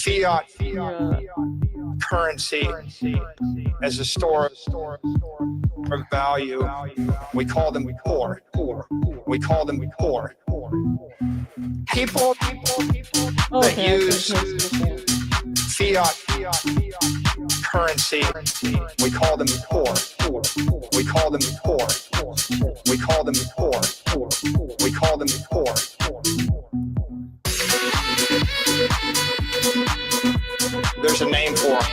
fiat currency as a store of value. We call them poor. We call them poor. People that use fiat currency, we call them poor. We call them poor. We call them poor. We call them poor. There's a name for them.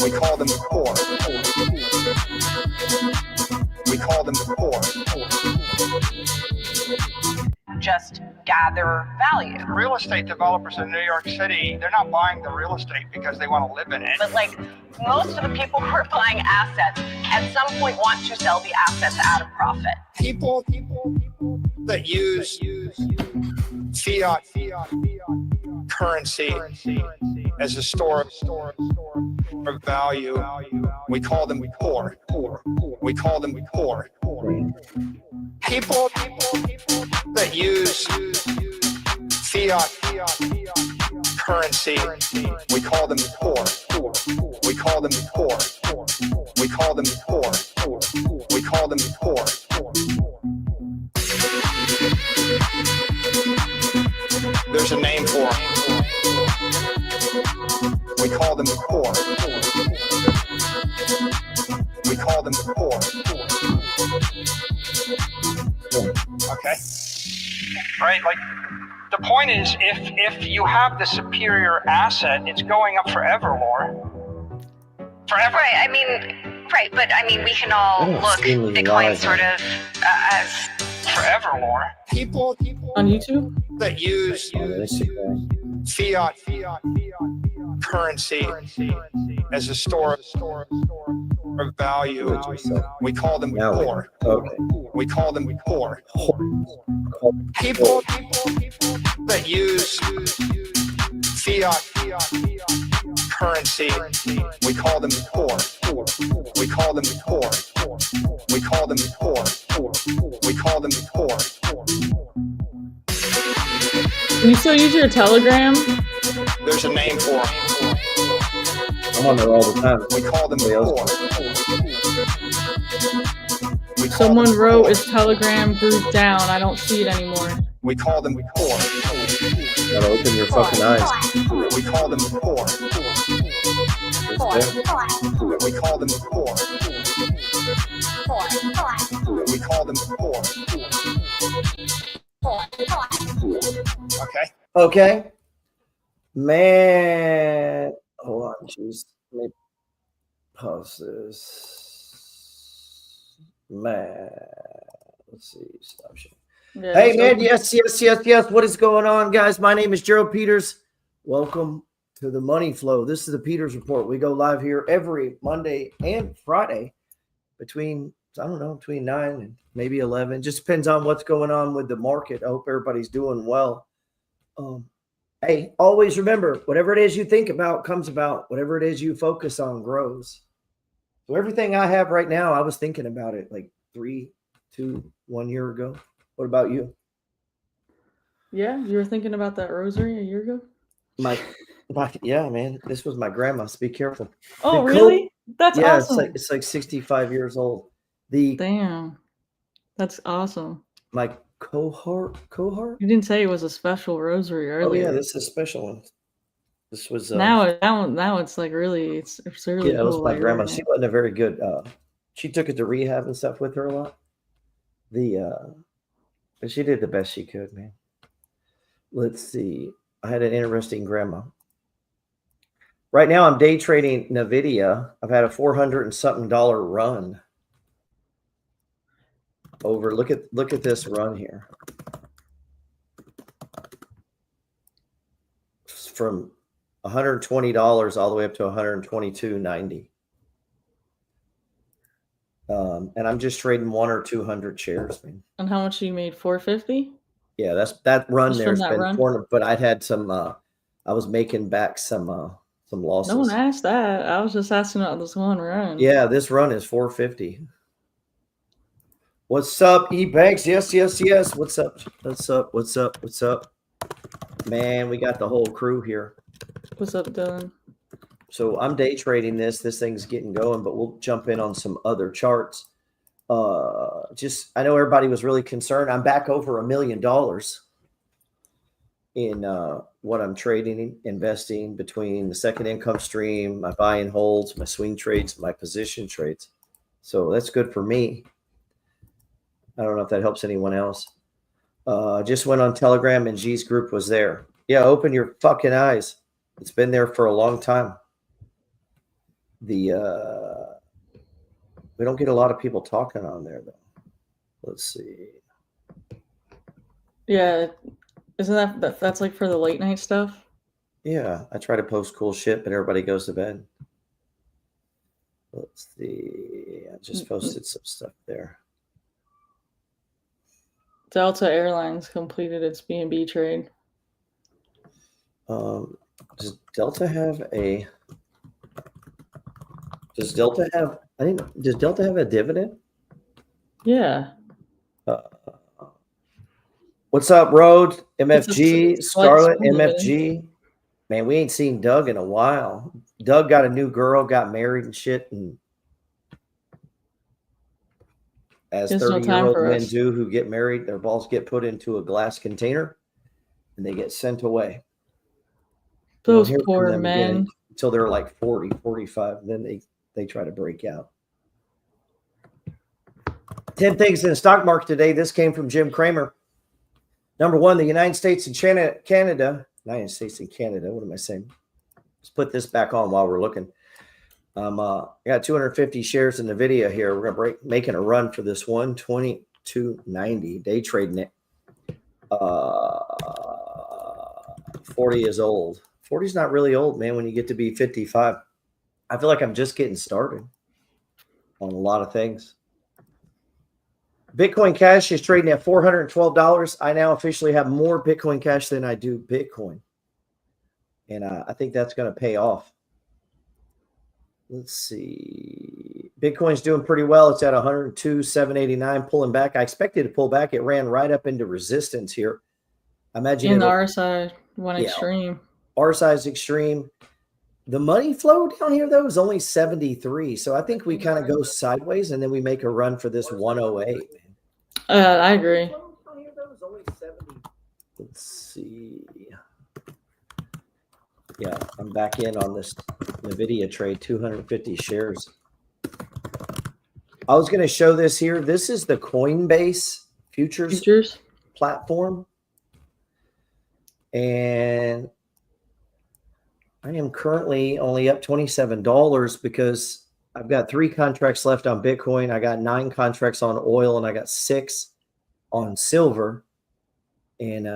We call them poor. We call them poor. Just gather value. Real estate developers in New York City, they're not buying the real estate because they want to live in it. But like most of the people who are buying assets at some point want to sell the assets at a profit. People that use fiat currency as a store of value, we call them poor. We call them poor. People that use fiat currency, we call them poor. We call them poor. We call them poor. We call them poor. There's a name for them. We call them poor. We call them poor. Okay? Right? Like, the point is, if you have the superior asset, it's going up forever, Laura. Forever. Right, I mean, right, but I mean, we can all look Bitcoin sort of as forever, Laura. People on YouTube that use fiat currency as a store of value, we call them poor. We call them poor. People that use fiat currency, we call them poor. We call them poor. We call them poor. We call them poor. Can you still use your Telegram? There's a name for them. I'm on there all the time. We call them poor. Someone wrote his Telegram group down. I don't see it anymore. We call them poor. Gotta open your fucking eyes. We call them poor. We call them poor. We call them poor. Okay. Okay. Man. Hold on, jeez. Let me pause this. Man. Let's see. Stop shit. Yeah, Hey, man. Yes. What is going on, guys? My name is Gerald Peters. Welcome to the Money Flow. This is the Peters Report. We go live here every Monday and Friday between 9 and maybe 11. Just depends on what's going on with the market. I hope everybody's doing well. Hey, always remember, whatever it is you think about comes about. Whatever it is you focus on grows. So everything I have right now, I was thinking about it like 1 year ago. What about you? Yeah, you were thinking about that rosary a year ago? Yeah, man. This was my grandma's. Be careful. Oh, really? That's awesome. It's like 65 years old. Damn. That's awesome. My cohort. You didn't say it was a special rosary earlier. Oh yeah, this is a special one. This was now it's like really it's really yeah, it was my grandma. She wasn't a very good she took it to rehab and stuff with her a lot. But she did the best she could, man. Let's see. I had an interesting grandma. Right now I'm day trading NVIDIA. I've had a $400 and something run. Look at this run here. From $120 all the way up to $122.90. And I'm just trading 100 or 200 shares, man. And how much you made? $450? Yeah, that run Just there's from that been run? 400, but I'd had some I was making back some losses. No one asked that. I was just asking about this one run. Yeah, this run is 450. What's up, eBanks? Yes. What's up? Man, we got the whole crew here. What's up, Dylan? So I'm day trading this. This thing's getting going, but we'll jump in on some other charts. I know everybody was really concerned. I'm back over $1 million in what I'm trading, investing between the second income stream, my buy and holds, my swing trades, my position trades. So that's good for me. I don't know if that helps anyone else. Just went on Telegram and G's group was there. Yeah, open your fucking eyes. It's been there for a long time. We don't get a lot of people talking on there though. Let's see. Yeah, isn't that's like for the late night stuff? Yeah, I try to post cool shit, but everybody goes to bed. Let's see. I just posted some stuff there. Delta Airlines completed its B&B trade. Does Delta have a? Does Delta have? I think. Does Delta have a dividend? Yeah. What's up, Road? MFG, It's a Scarlet, small MFG. Man, we ain't seen Doug in a while. Doug got a new girl, got married and shit, and as There's no 30-year-old time for men us. do who get married, their balls get put into a glass container and they get sent away. You don't Those hear from poor them again men. until they're like 40, 45. Then they try to break out. 10 things in the stock market today. This came from Jim Cramer. Number one, the United States and Canada. United States and Canada. What am I saying? Let's put this back on while we're looking. I got 250 shares in the video here. We're gonna making a run for this 122.90 day trading it. 40 is old. 40 is not really old, man. When you get to be 55, I feel like I'm just getting started on a lot of things. Bitcoin Cash is trading at $412. I now officially have more Bitcoin Cash than I do Bitcoin, and I think that's going to pay off. Let's see. Bitcoin's doing pretty well. It's at 102,789, pulling back. I expected to pull back. It ran right up into resistance here. I imagine In the RSI one extreme. RSI is extreme. The money flow down here, though, is only 73. So I think we kind of go sideways and then we make a run for this 108. I agree. Let's see. Yeah, I'm back in on this NVIDIA trade, 250 shares. I was going to show this here. This is the Coinbase futures platform. And I am currently only up $27 because I've got 3 contracts left on Bitcoin. I got 9 contracts on oil and I got 6 on silver. And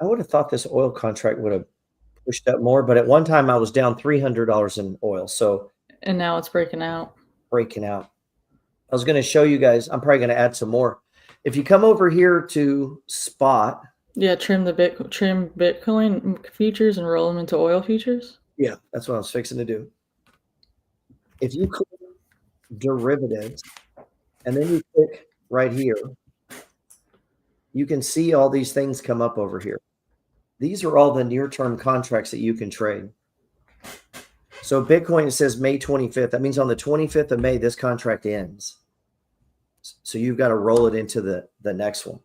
I would have thought this oil contract would have pushed up more, but at one time I was down $300 in oil. So, and now it's breaking out. I was going to show you guys. I'm probably going to add some more. If you come over here to spot, yeah, trim Bitcoin futures and roll them into oil futures. Yeah, that's what I was fixing to do. If you click derivatives and then you click right here, you can see all these things come up over here. These are all the near-term contracts that you can trade. So Bitcoin, it says May 25th. That means on the 25th of May, this contract ends. So you've got to roll it into the next one.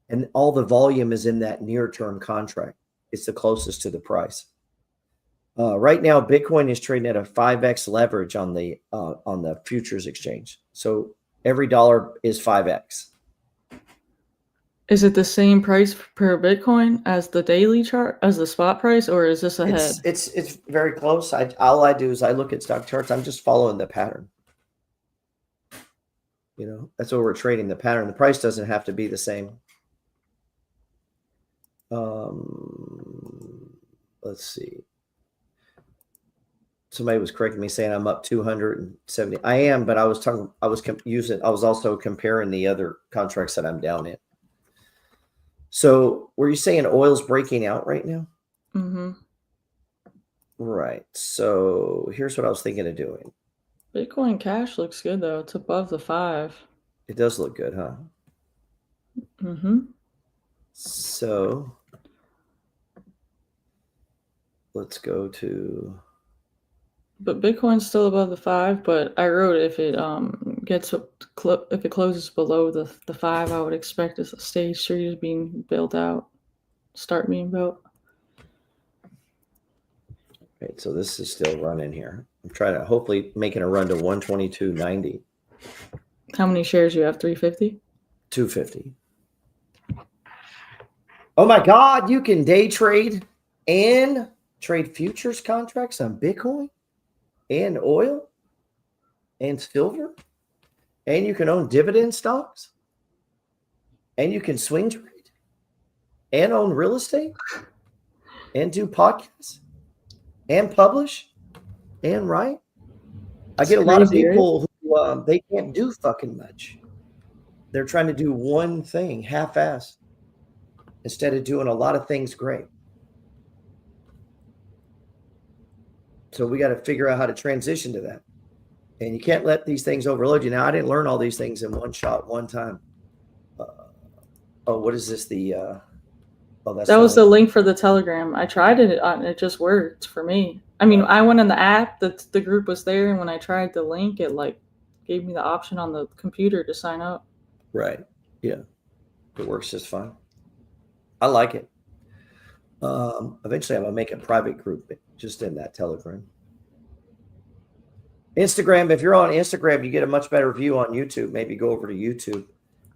And all the volume is in that near-term contract. It's the closest to the price. Right now, Bitcoin is trading at a 5x leverage on the futures exchange. So every dollar is 5x. Is it the same price per Bitcoin as the daily chart, as the spot price, or is this ahead? It's very close. All I do is I look at stock charts. I'm just following the pattern. You know, that's what we're trading, the pattern. The price doesn't have to be the same. Let's see. Somebody was correcting me saying I'm up 270. I am, but I was also comparing the other contracts that I'm down in. So were you saying oil's breaking out right now? Mm-hmm. Right. So here's what I was thinking of doing. Bitcoin Cash looks good though. It's above the 5. It does look good, huh? Mm-hmm. So let's go to. But Bitcoin's still above the 5. But I wrote if it if it closes below the 5, I would expect a stage 3 is being built out, start being built. Right, so this is still running here. I'm trying to hopefully making a run to 122.90. How many shares you have? 350. 250. Oh my God, you can day trade and trade futures contracts on Bitcoin and oil and silver, and you can own dividend stocks, and you can swing trade and own real estate and do podcasts and publish and write. I get a lot of people who they can't do fucking much. They're trying to do one thing half-assed instead of doing a lot of things great. So we got to figure out how to transition to that. And you can't let these things overload you. Now, I didn't learn all these things in one shot, one time. What is this? That was the link for the Telegram. I tried it and it just worked for me. I mean, I went in the app, the group was there, and when I tried the link, it like gave me the option on the computer to sign up. Right. Yeah. It works just fine. I like it. Eventually I'm gonna make a private group just in that Telegram. Instagram, if you're on Instagram, you get a much better view on YouTube. Maybe go over to YouTube.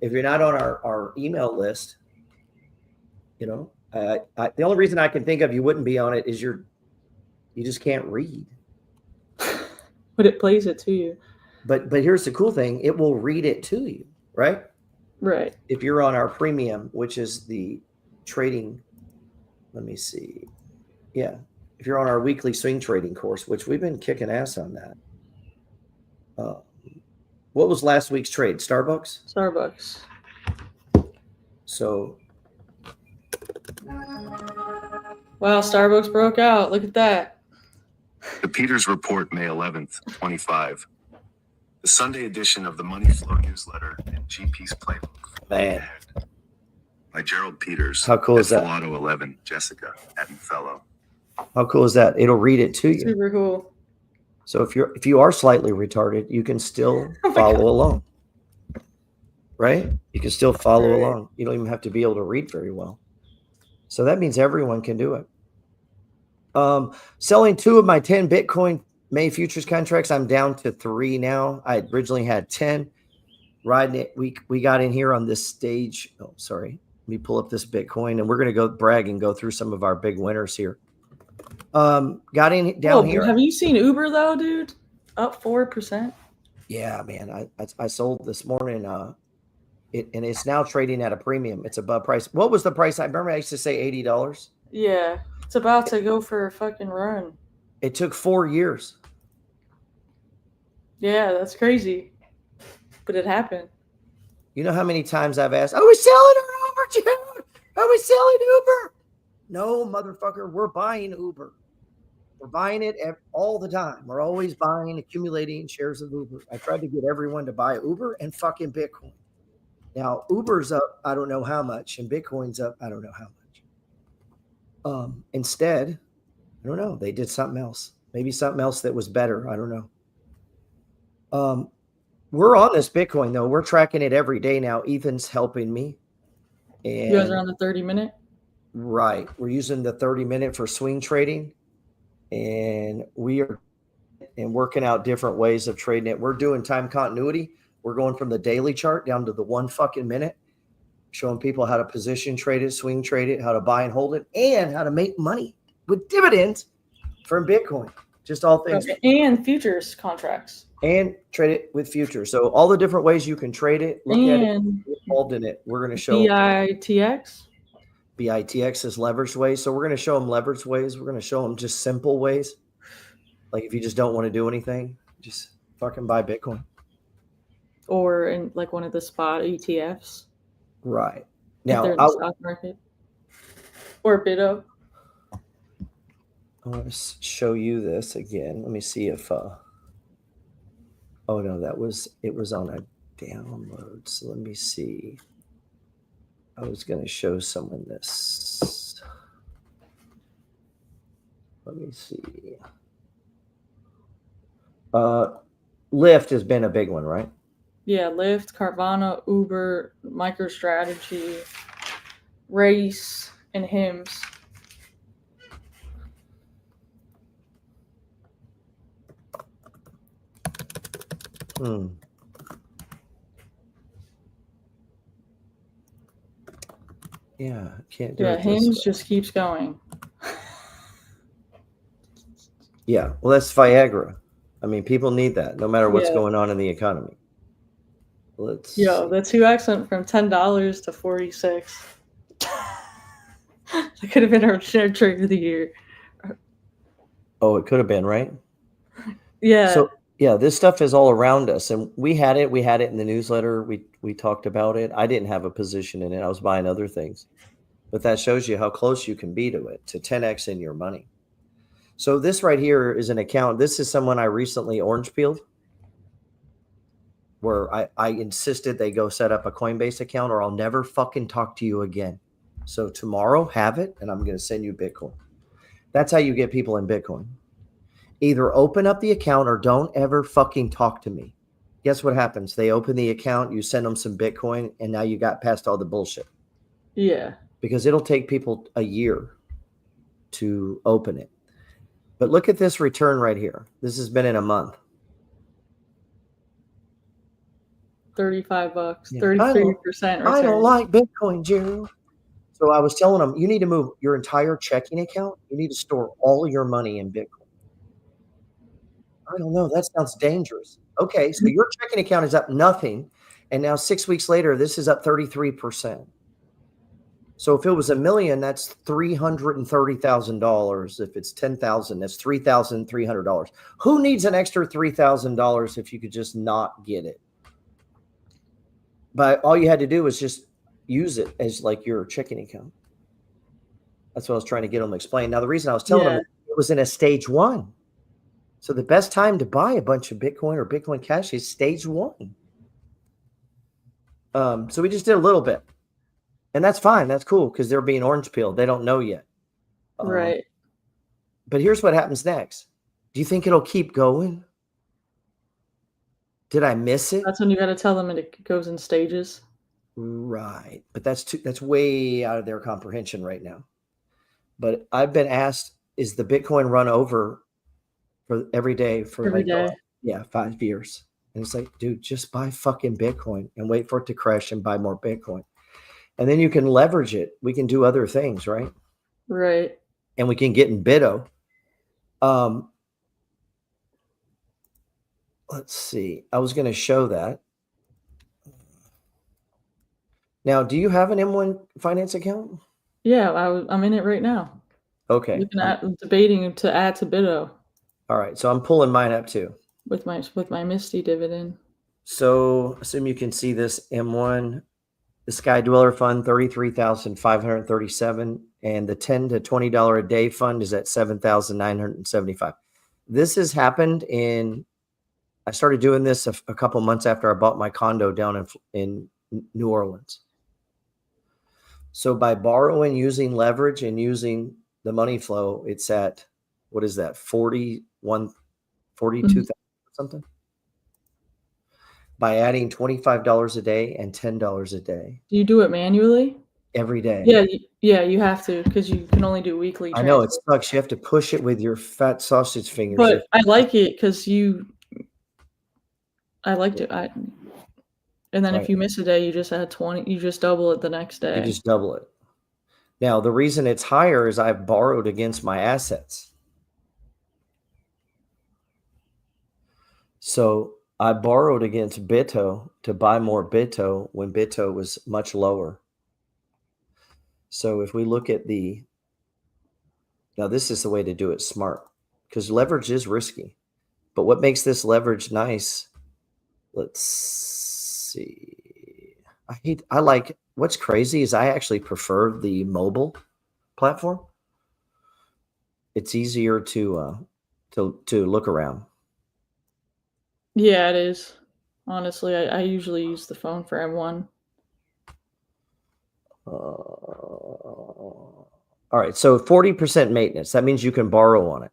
If you're not on our email list, you know, the only reason I can think of you wouldn't be on it is you just can't read. But it plays it to you. But here's the cool thing. It will read it to you, right? Right. If you're on our premium, which is the trading, let me see. Yeah. If you're on our weekly swing trading course, which we've been kicking ass on that. What was last week's trade? Starbucks? Starbucks. So. Wow, Starbucks broke out. Look at that. The Peters Report, May 11th, 25. The Sunday edition of the Money Flow newsletter and GP's Playbook. Man. By Gerald Peters. How cool is that? Lotto 11, Jessica at Fellow. How cool is that? It'll read it to you. Super cool. So if you are slightly retarded, you can still follow along. Right? You can still follow along. You don't even have to be able to read very well. So that means everyone can do it. Selling 2 of my 10 Bitcoin May futures contracts. I'm down to 3 now. I originally had 10. Riding it. We got in here on this stage. Oh, sorry. Let me pull up this Bitcoin, and we're going to go brag and go through some of our big winners here. Got in down here. Have you seen Uber though, dude? Up 4%. Yeah, man. I sold this morning. And it's now trading at a premium. It's above price. What was the price? I remember I used to say $80. Yeah, it's about to go for a fucking run. It took 4 years. Yeah, that's crazy. But it happened. You know how many times I've asked, "Are we selling or Uber, Gerald? Are we selling Uber?" No, motherfucker, we're buying Uber. We're buying it all the time. We're always buying, accumulating shares of Uber. I tried to get everyone to buy Uber and fucking Bitcoin. Now, Uber's up, I don't know how much, and Bitcoin's up, I don't know how much. Instead, I don't know, they did something else. Maybe something else that was better. I don't know. We're on this Bitcoin, though. We're tracking it every day now. Ethan's helping me. And you guys are on the 30-minute? Right. We're using the 30-minute for swing trading. And we are working out different ways of trading it. We're doing time continuity. We're going from the daily chart down to the 1 fucking minute, showing people how to position trade it, swing trade it, how to buy and hold it, and how to make money with dividends from Bitcoin. Just all things. Okay. And futures contracts. And trade it with futures. So all the different ways you can trade it, look at it, get involved in it. We're going to show BITX. BITX is leveraged ways. So we're going to show them leveraged ways. We're going to show them just simple ways. Like if you just don't want to do anything, just fucking buy Bitcoin. Or in like one of the spot ETFs. Right. Now, in the stock market. Or BITO. I want to show you this again. Let me see if oh no, it was on a download. So let me see. I was going to show someone this. Let me see. Lyft has been a big one, right? Yeah, Lyft, Carvana, Uber, MicroStrategy, Race, and Hims. Yeah, can't do Yeah, it this Hims way. just keeps going. Yeah, well, that's Viagra. I mean, people need that no matter what's Yeah. going on in the economy. Let's Yo, see. the 2X went from $10 to 46. That could have been our share trade of the year. Oh, it could have been, right? Yeah. So, yeah, this stuff is all around us, and we had it in the newsletter. We talked about it. I didn't have a position in it. I was buying other things. But that shows you how close you can be to it, to 10x in your money. So this right here is an account. This is someone I recently orange peeled, where I insisted they go set up a Coinbase account or I'll never fucking talk to you again. So tomorrow, have it, and I'm going to send you Bitcoin. That's how you get people in Bitcoin. Either open up the account or don't ever fucking talk to me. Guess what happens? They open the account, you send them some Bitcoin, and now you got past all the bullshit. Yeah. Because it'll take people a year to open it. But look at this return right here. This has been in a month. $35, Yeah. 33% return. I don't like Bitcoin, Gerald. So I was telling them, you need to move your entire checking account. You need to store all your money in Bitcoin. I don't know. That sounds dangerous. Okay, so your checking account is up nothing. And now 6 weeks later, this is up 33%. So if it was $1 million, that's $330,000. If it's 10,000, that's $3,300. Who needs an extra $3,000 if you could just not get it? But all you had to do was just use it as like your checking account. That's what I was trying to get them to explain. Now, the reason I was telling them it was in a stage 1. So the best time to buy a bunch of Bitcoin or Bitcoin Cash is stage 1. So we just did a little bit. And that's fine. That's cool because they're being orange peeled. They don't know yet. Right. But here's what happens next. Do you think it'll keep going? Did I miss it? That's when you got to tell them it goes in stages. Right. But that's way out of their comprehension right now. But I've been asked, is the Bitcoin run over for every day for every day? 5 years? And it's like, dude, just buy fucking Bitcoin and wait for it to crash and buy more Bitcoin. And then you can leverage it. We can do other things, right? Right. And we can get in Bitto. Let's see. I was going to show that. Now, do you have an M1 Finance account? Yeah, I'm in it right now. Okay. Debating to add to Bitto. All right. So I'm pulling mine up too. With my Misty dividend. So assume you can see this M1. The Sky Dweller Fund, 33,537, and the $10 to $20 a day fund is at 7,975. This has happened I started doing this a couple months after I bought my condo down in New Orleans. So by borrowing, using leverage, and using the money flow, it's at, what is that, 42,000 something? By adding $25 a day and $10 a day. Do you do it manually? Every day. Yeah, you have to because you can only do weekly. I know it sucks. You have to push it with your fat sausage fingers. But I like it because I liked it. And then if you miss a day, you just add 20. You just double it the next day. You just double it. Now, the reason it's higher is I've borrowed against my assets. So I borrowed against Bitto to buy more Bitto when Bitto was much lower. So if we look at now this is the way to do it smart because leverage is risky. But what makes this leverage nice? Let's see. What's crazy is I actually prefer the mobile platform. It's easier to look around. Yeah, it is. Honestly, I usually use the phone for M1. All right. So 40% maintenance. That means you can borrow on it.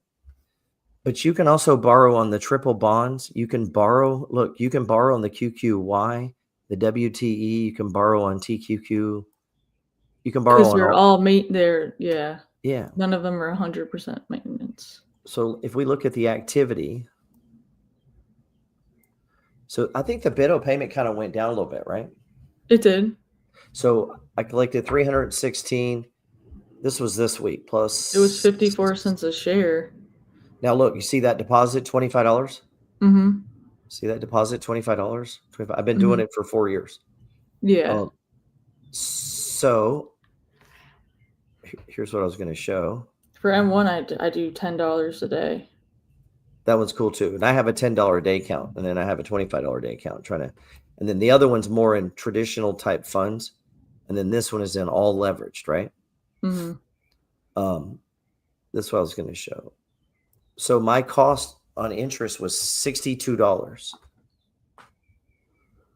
But you can also borrow on the triple bonds. You can borrow. Look, you can borrow on the QQY, the WTE. You can borrow on TQQ. You can borrow Because on they're all they're, yeah. Yeah. None of them are 100% maintenance. So if we look at the activity, so I think the BITO payment kind of went down a little bit, right? It did. So I collected 316. This was this week plus. It was 54 cents a share. Now look, you see that deposit, $25? Mm-hmm. See that deposit, $25? I've been doing it for 4 years. Yeah. So here's what I was going to show. For M1, I do $10 a day. That one's cool too. And I have a $10 a day account, and then I have a $25 a day account and then the other one's more in traditional type funds. And then this one is in all leveraged, right? Mm-hmm. This is what I was going to show. So my cost on interest was $62.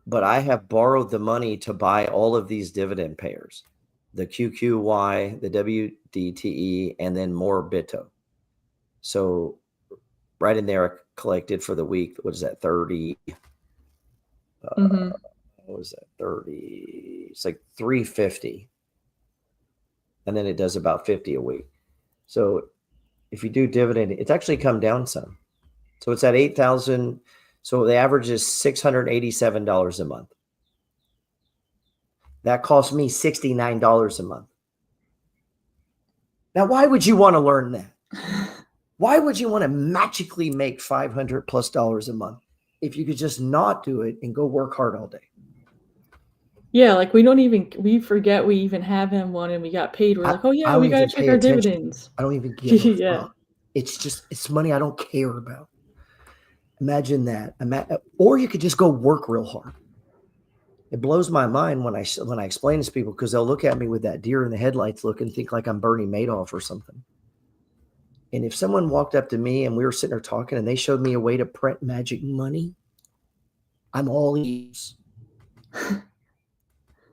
But I have borrowed the money to buy all of these dividend payers, the QQY, the WDTE, and then more BITO. So right in there, I collected for the week. What is that? 30. What was that? 30. It's like 350. And then it does about 50 a week. So if you do dividend, it's actually come down some. So it's at 8,000. So the average is $687 a month. That cost me $69 a month. Now, why would you want to learn that? Why would you want to magically make $500 plus a month if you could just not do it and go work hard all day? Yeah, like we forget we even have M1 and we got paid. We're like, oh yeah, we got to check our dividends. I don't even give a Yeah. fuck. It's money I don't care about. Imagine that. Or you could just go work real hard. It blows my mind when I explain this to people, because they'll look at me with that deer in the headlights look and think like I'm Bernie Madoff or something. And if someone walked up to me and we were sitting there talking and they showed me a way to print magic money, I'm all ears.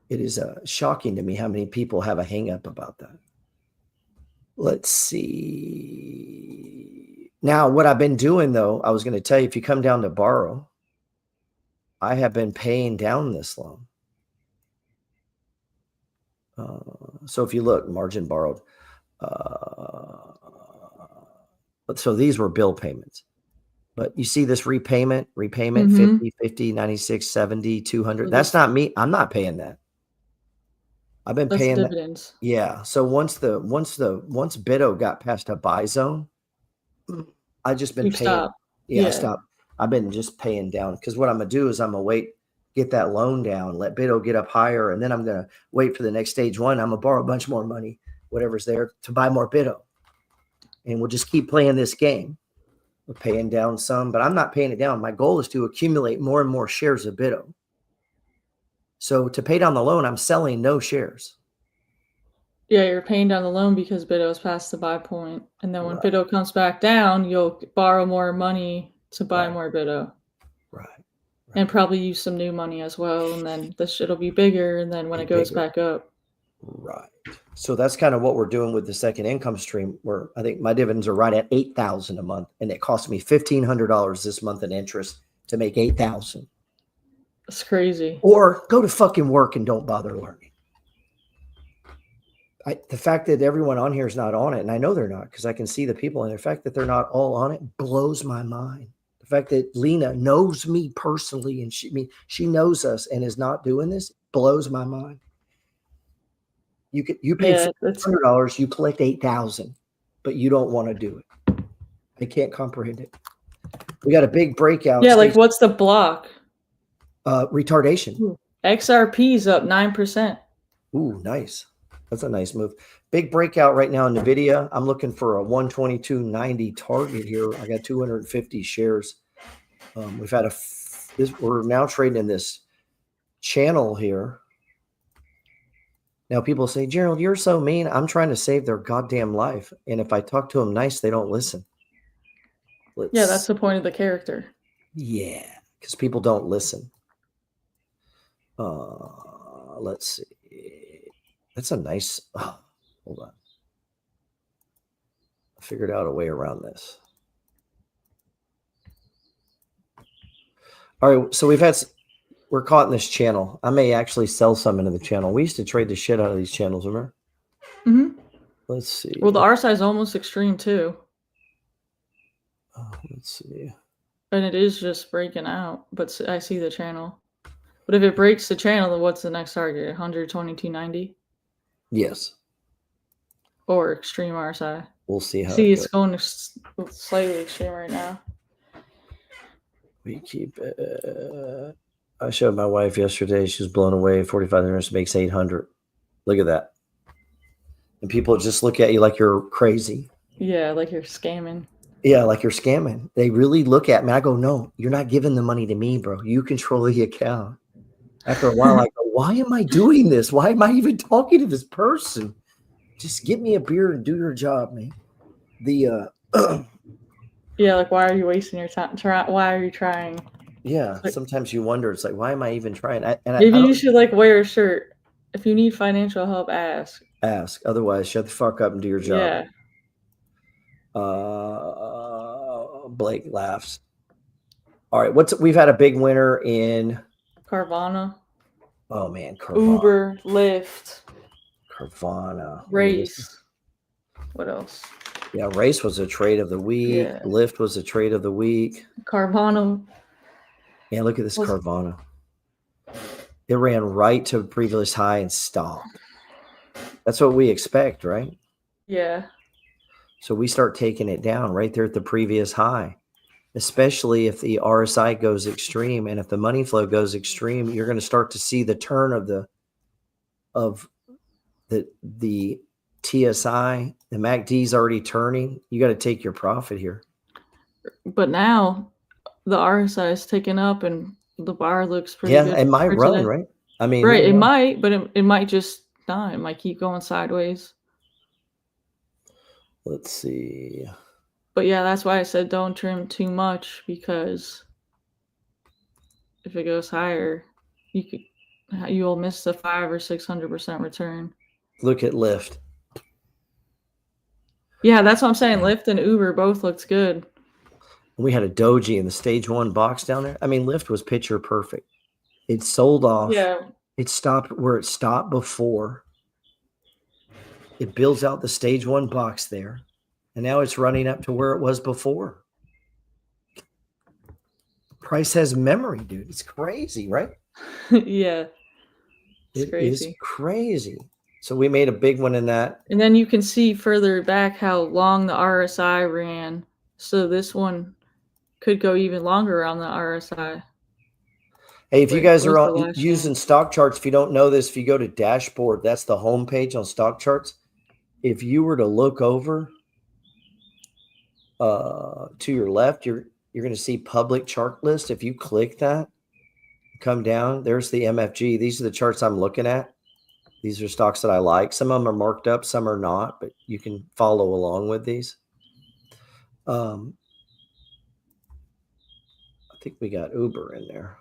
It is shocking to me how many people have a hang up about that. Let's see. Now, what I've been doing, though, I was going to tell you, if you come down to borrow, I have been paying down this loan. So if you look, margin borrowed. So these were bill payments. But you see this repayment, 50, 50, 96, 70, 200. That's not me. I'm not paying that. I've been paying dividends. Yeah. So once BITO got past a buy zone, I just been paying. Stop. I stopped. I've been just paying down, because what I'm gonna do is I'm gonna wait, get that loan down, let BITO get up higher, and then I'm gonna wait for the next stage one. I'm gonna borrow a bunch more money, whatever's there, to buy more BITO, and we'll just keep playing this game. We're paying down some, but I'm not paying it down. My goal is to accumulate more and more shares of BITO. So to pay down the loan, I'm selling no shares. Yeah, you're paying down the loan because BITO is past the buy point. And then when BITO comes back down, you'll borrow more money to buy more BITO. Right. And probably use some new money as well. And then the shit will be bigger. And then when it goes back up. Right. So that's kind of what we're doing with the second income stream, where I think my dividends are right at $8,000 a month. And it cost me $1,500 this month in interest to make $8,000. It's crazy. Or go to fucking work and don't bother learning. The fact that everyone on here is not on it, and I know they're not because I can see the people, and the fact that they're not all on it blows my mind. The fact that Lena knows me personally and she knows us and is not doing this blows my mind. You pay $100, you collect $8,000, but you don't want to do it. I can't comprehend it. We got a big breakout. Yeah, like what's the block? Retardation. Ooh. XRP's up 9%. Ooh, nice. That's a nice move. Big breakout right now in NVIDIA. I'm looking for a 122.90 target here. I got 250 shares. We've had we're now trading in this channel here. Now people say, Gerald, you're so mean. I'm trying to save their goddamn life. And if I talk to them nice, they don't listen. Yeah, that's the point of the character. Yeah, because people don't listen. Let's see. That's a nice. Oh, hold on. I figured out a way around this. All right, so we're caught in this channel. I may actually sell some into the channel. We used to trade the shit out of these channels, remember? Mm-hmm. Let's see. Well, the RSI is almost extreme too. Oh, let's see. And it is just breaking out, but I see the channel. But if it breaks the channel, then what's the next target? 122.90? Yes. Or extreme RSI? We'll see how See, it it's going slightly extreme right now. We keep I showed my wife yesterday. She was blown away. 45 minutes makes 800. Look at that. And people just look at you like you're crazy. Yeah, like you're scamming. Yeah, like you're scamming. They really look at me. I go, no, you're not giving the money to me, bro. You control the account. After a while, I go, why am I doing this? Why am I even talking to this person? Just get me a beer and do your job, man. The yeah, like why are you wasting your time? Why are you trying? Yeah, sometimes you wonder. It's like, why am I even trying? Maybe you should like wear a shirt. If you need financial help, ask. Ask. Otherwise, shut the fuck up and do your job. Yeah. Blake laughs. All right, we've had a big winner in Carvana. Oh man, Carvana. Uber, Lyft, Carvana, Race. What else? Yeah, Race was a trade of the week. Yeah. Lyft was a trade of the week. Carvana. Yeah, look at this Carvana. It ran right to previous high and stopped. That's what we expect, right? Yeah. So we start taking it down right there at the previous high, especially if the RSI goes extreme. And if the money flow goes extreme, you're going to start to see the turn of the TSI. The MACD's already turning. You got to take your profit here. But now the RSI is ticking up and the bar looks pretty good. Yeah, it might run, right? I mean, right, it might, but it might just not. It might keep going sideways. Let's see. But yeah, that's why I said don't trim too much, because if it goes higher, you'll miss the 500 or 600% return. Look at Lyft. Yeah, that's what I'm saying. Lyft and Uber both looked good. We had a doji in the stage 1 box down there. I mean, Lyft was picture perfect. It sold off. Yeah. It stopped where it stopped before. It builds out the stage 1 box there. And now it's running up to where it was before. Price has memory, dude. It's crazy, right? Yeah. It is crazy. So we made a big one in that. And then you can see further back how long the RSI ran. So this one could go even longer on the RSI. Hey, if you guys are using stock charts, if you don't know this, if you go to dashboard, that's the home page on stock charts. If you were to look over to your left, you're going to see public chart list. If you click that, come down, there's the MFG. These are the charts I'm looking at. These are stocks that I like. Some of them are marked up, some are not, but you can follow along with these. I think we got Uber in there.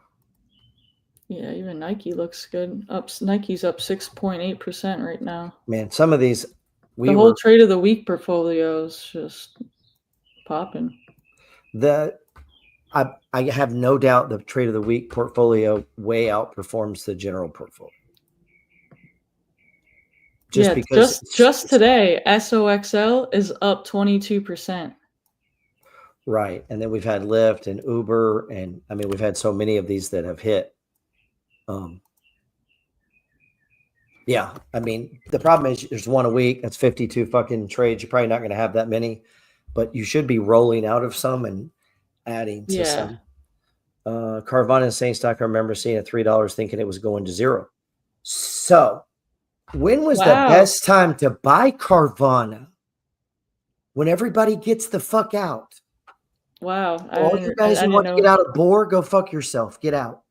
Yeah, even Nike looks good. Nike's up 6.8% right now. Man, some of these the whole trade of the week portfolio is just popping. I have no doubt the trade of the week portfolio way outperforms the general portfolio. Just today, SOXL is up 22%. Right. And then we've had Lyft and Uber, and I mean, we've had so many of these that have hit. Yeah, I mean, the problem is there's one a week. That's 52 fucking trades. You're probably not going to have that many, but you should be rolling out of some and adding to some. Carvana and Saint stock, I remember seeing at $3 thinking it was going to zero. So when was the best time to buy Carvana? When everybody gets the fuck out. Wow. All you guys who want to get out of Bohr, go fuck yourself. Get out.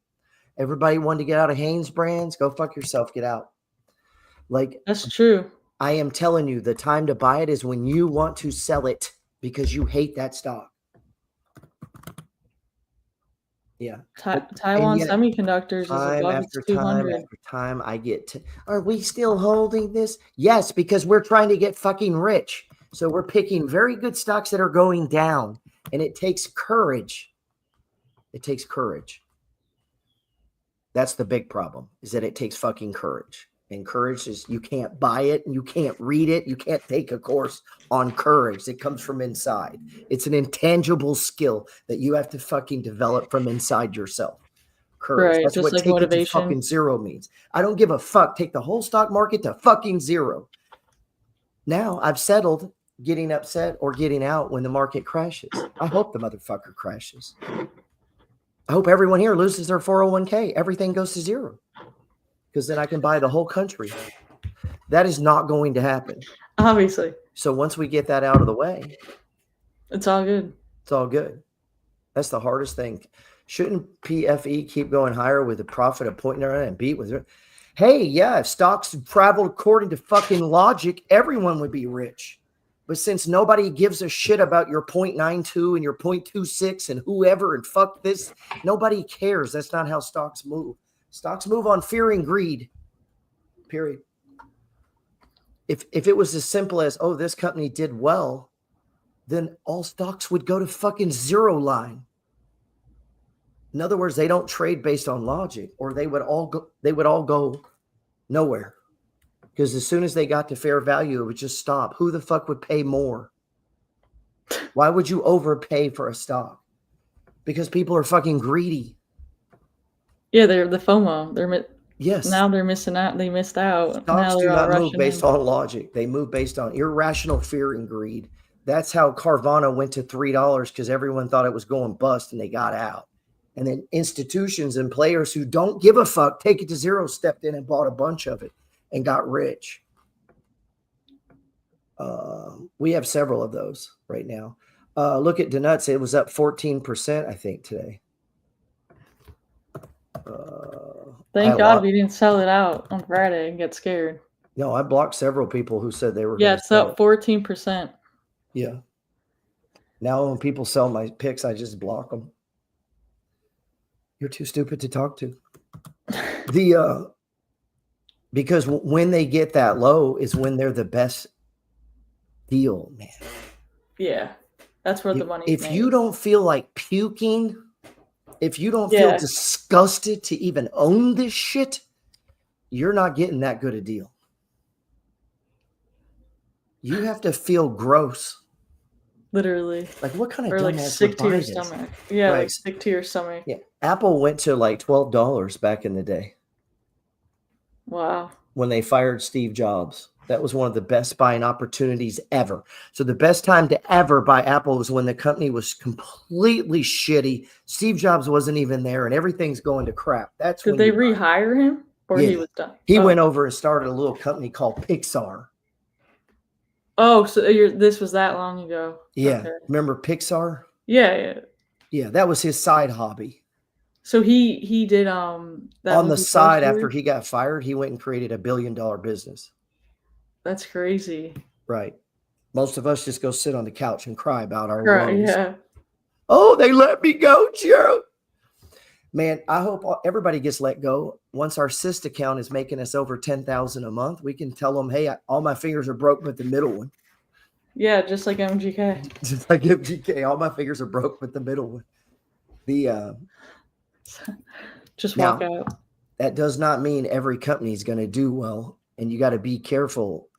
Everybody wanted to get out of Hanes Brands, go fuck yourself. Get out. Like, that's true. I am telling you, the time to buy it is when you want to sell it because you hate that stock. Yeah. Taiwan yet, Semiconductors is time above after its time 200. after time, I get to, are we still holding this? Yes, because we're trying to get fucking rich. So we're picking very good stocks that are going down, and it takes courage. It takes courage. That's the big problem, is that it takes fucking courage. And courage is, you can't buy it and you can't read it. You can't take a course on courage. It comes from inside. It's an intangible skill that you have to fucking develop from inside yourself. Courage. Right, That's just what like take it to motivation. fucking zero means. I don't give a fuck. Take the whole stock market to fucking zero. Now I've settled getting upset or getting out when the market crashes. I hope the motherfucker crashes. I hope everyone here loses their 401k. Everything goes to zero, because then I can buy the whole country. That is not going to happen. Obviously. So once we get that out of the way, it's all good. It's all good. That's the hardest thing. Shouldn't PFE keep going higher with the profit of pointing around and beat with it? Hey, yeah, if stocks traveled according to fucking logic, everyone would be rich. But since nobody gives a shit about your 0.92 and your 0.26 and whoever and fuck this, nobody cares. That's not how stocks move. Stocks move on fear and greed. Period. If it was as simple as, oh, this company did well, then all stocks would go to fucking zero line. In other words, they don't trade based on logic, or they would all go nowhere. Because as soon as they got to fair value, it would just stop. Who the fuck would pay more? Why would you overpay for a stock? Because people are fucking greedy. Yeah, they're the FOMO. Yes. Now they're missing out. They missed out. Stocks do not move based on logic. They move based on irrational fear and greed. That's how Carvana went to $3, because everyone thought it was going bust and they got out. And then institutions and players who don't give a fuck, take it to zero, stepped in and bought a bunch of it and got rich. We have several of those right now. Look at Donuts. It was up 14%, I think, today. Thank God we didn't sell it out on Friday and get scared. No, I blocked several people who said they were. Yeah, it's up 14%. Yeah. Now when people sell my picks, I just block them. You're too stupid to talk to. Because when they get that low is when they're the best deal, man. Yeah, that's where the money. If you don't feel like puking, if you don't feel disgusted to even own this shit, you're not getting that good a deal. You have to feel gross. Literally. Like, what kind of or like sick to your stomach. Yeah, right. Like sick to your stomach. Yeah. Apple went to like $12 back in the day. Wow. When they fired Steve Jobs. That was one of the best buying opportunities ever. So the best time to ever buy Apple was when the company was completely shitty. Steve Jobs wasn't even there and everything's going to crap. That's Did they rehire him or he was done? He went over and started a little company called Pixar. Oh, so this was that long ago. Yeah. Okay. Remember Pixar? Yeah. Yeah, that was his side hobby. So he did that on the side after he got fired, he went and created $1 billion business. That's crazy. Right. Most of us just go sit on the couch and cry about our woes. Yeah. Oh, they let me go, Gerald. Man, I hope everybody gets let go. Once our Syst account is making us over $10,000 a month, we can tell them, hey, all my fingers are broke but the middle one. Yeah, just like MGK. Just like MGK. All my fingers are broke but the middle one. Just walk out. That does not mean every company is going to do well, and you got to be careful.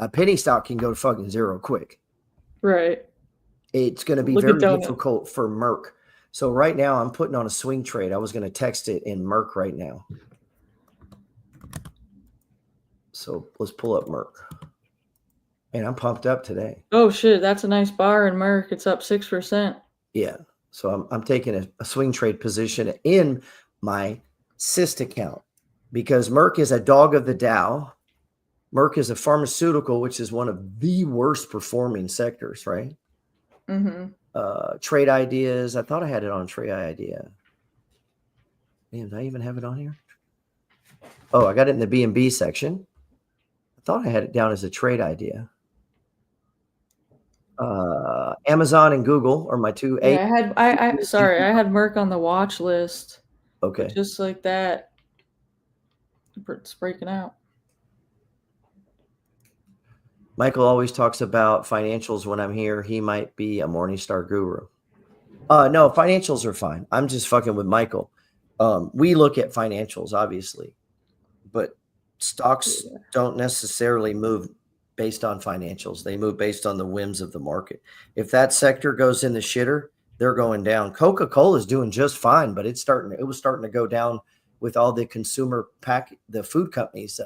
A penny stock can go to fucking zero quick. Right. It's going to be very difficult for Merck. So right now I'm putting on a swing trade. I was going to text it in Merck right now. So let's pull up Merck. And I'm pumped up today. Oh shit, that's a nice bar in Merck. It's up 6%. Yeah. So I'm taking a swing trade position in my Syst account because Merck is a dog of the Dow. Merck is a pharmaceutical, which is one of the worst performing sectors, right? Mm-hmm. Trade ideas. I thought I had it on trade idea. Man, did I even have it on here? Oh, I got it in the B&B section. I thought I had it down as a trade idea. Amazon and Google are my two. Yeah, I had Merck on the watch list. Okay. But just like that, it's breaking out. Michael always talks about financials when I'm here. He might be a Morningstar guru. No, financials are fine. I'm just fucking with Michael. We look at financials, obviously, but stocks don't necessarily move based on financials. They move based on the whims of the market. If that sector goes in the shitter, they're going down. Coca-Cola is doing just fine, but it was starting to go down with all the the food companies,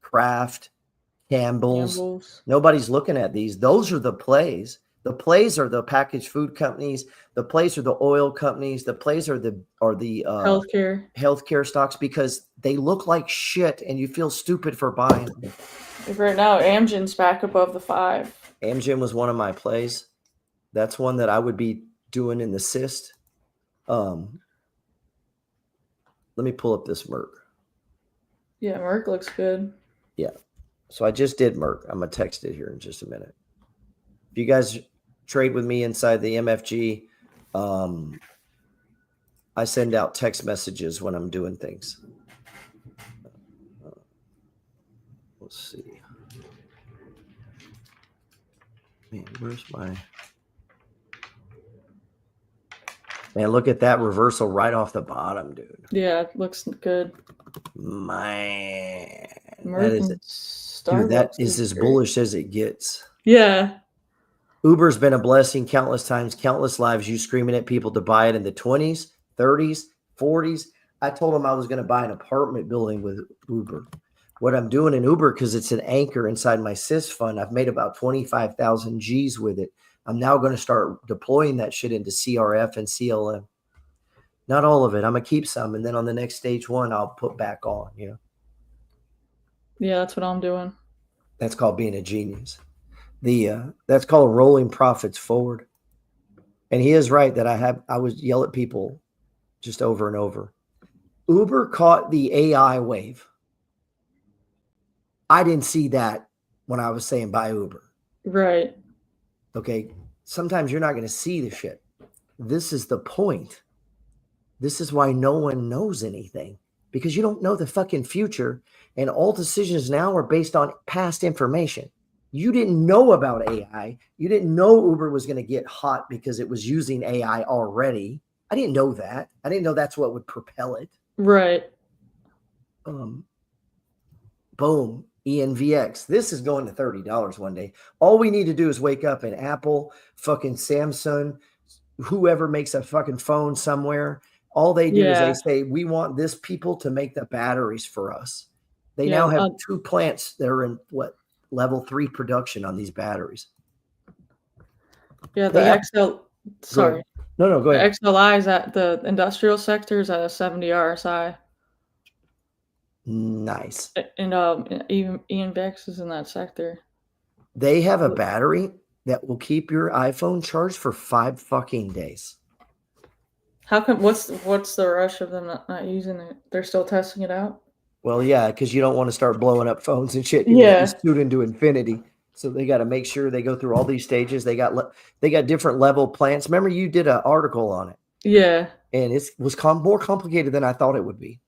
Kraft, Campbell's. Nobody's looking at these. Those are the plays. The plays are the packaged food companies. The plays are the oil companies. The plays are the healthcare stocks, because they look like shit and you feel stupid for buying them. Right now, Amgen's back above the 5. Amgen was one of my plays. That's one that I would be doing in the cyst. Let me pull up this Merck. Yeah, Merck looks good. Yeah. So I just did Merck. I'm going to text it here in just a minute. If you guys trade with me inside the MFG, I send out text messages when I'm doing things. Let's see. Man, where's my... Man, look at that reversal right off the bottom, dude. Yeah, it looks good. Man. That is as bullish as it gets. Yeah. Uber's been a blessing countless times, countless lives. You screaming at people to buy it in the 20s, 30s, 40s. I told them I was going to buy an apartment building with Uber. What I'm doing in Uber, because it's an anchor inside my CIS fund, I've made about 25,000 G's with it. I'm now going to start deploying that shit into CRF and CLM. Not all of it. I'm going to keep some. And then on the next stage 1, I'll put back on, Yeah, that's what I'm doing. That's called being a genius. That's called rolling profits forward. And he is right that I would yell at people just over and over. Uber caught the AI wave. I didn't see that when I was saying buy Uber. Right. Okay. Sometimes you're not going to see the shit. This is the point. This is why no one knows anything, because you don't know the fucking future. And all decisions now are based on past information. You didn't know about AI. You didn't know Uber was going to get hot because it was using AI already. I didn't know that. I didn't know that's what would propel it. Right. Boom. ENVX. This is going to $30 one day. All we need to do is wake up and Apple, fucking Samsung, whoever makes a fucking phone somewhere. All they do is they say, we want this people to make the batteries for us. They now have 2 plants that are in level 3 production on these batteries. Yeah, the Sorry. No, go ahead. The XLI is at the industrial sector is at a 70 RSI. Nice. And even ENVX is in that sector. They have a battery that will keep your iPhone charged for 5 fucking days. How come? What's the rush of them not using it? They're still testing it out. Well, yeah, because you don't want to start blowing up phones and shit. You shoot into infinity. So they got to make sure they go through all these stages. They got different level plants. Remember, you did an article on it. Yeah. And it was more complicated than I thought it would be.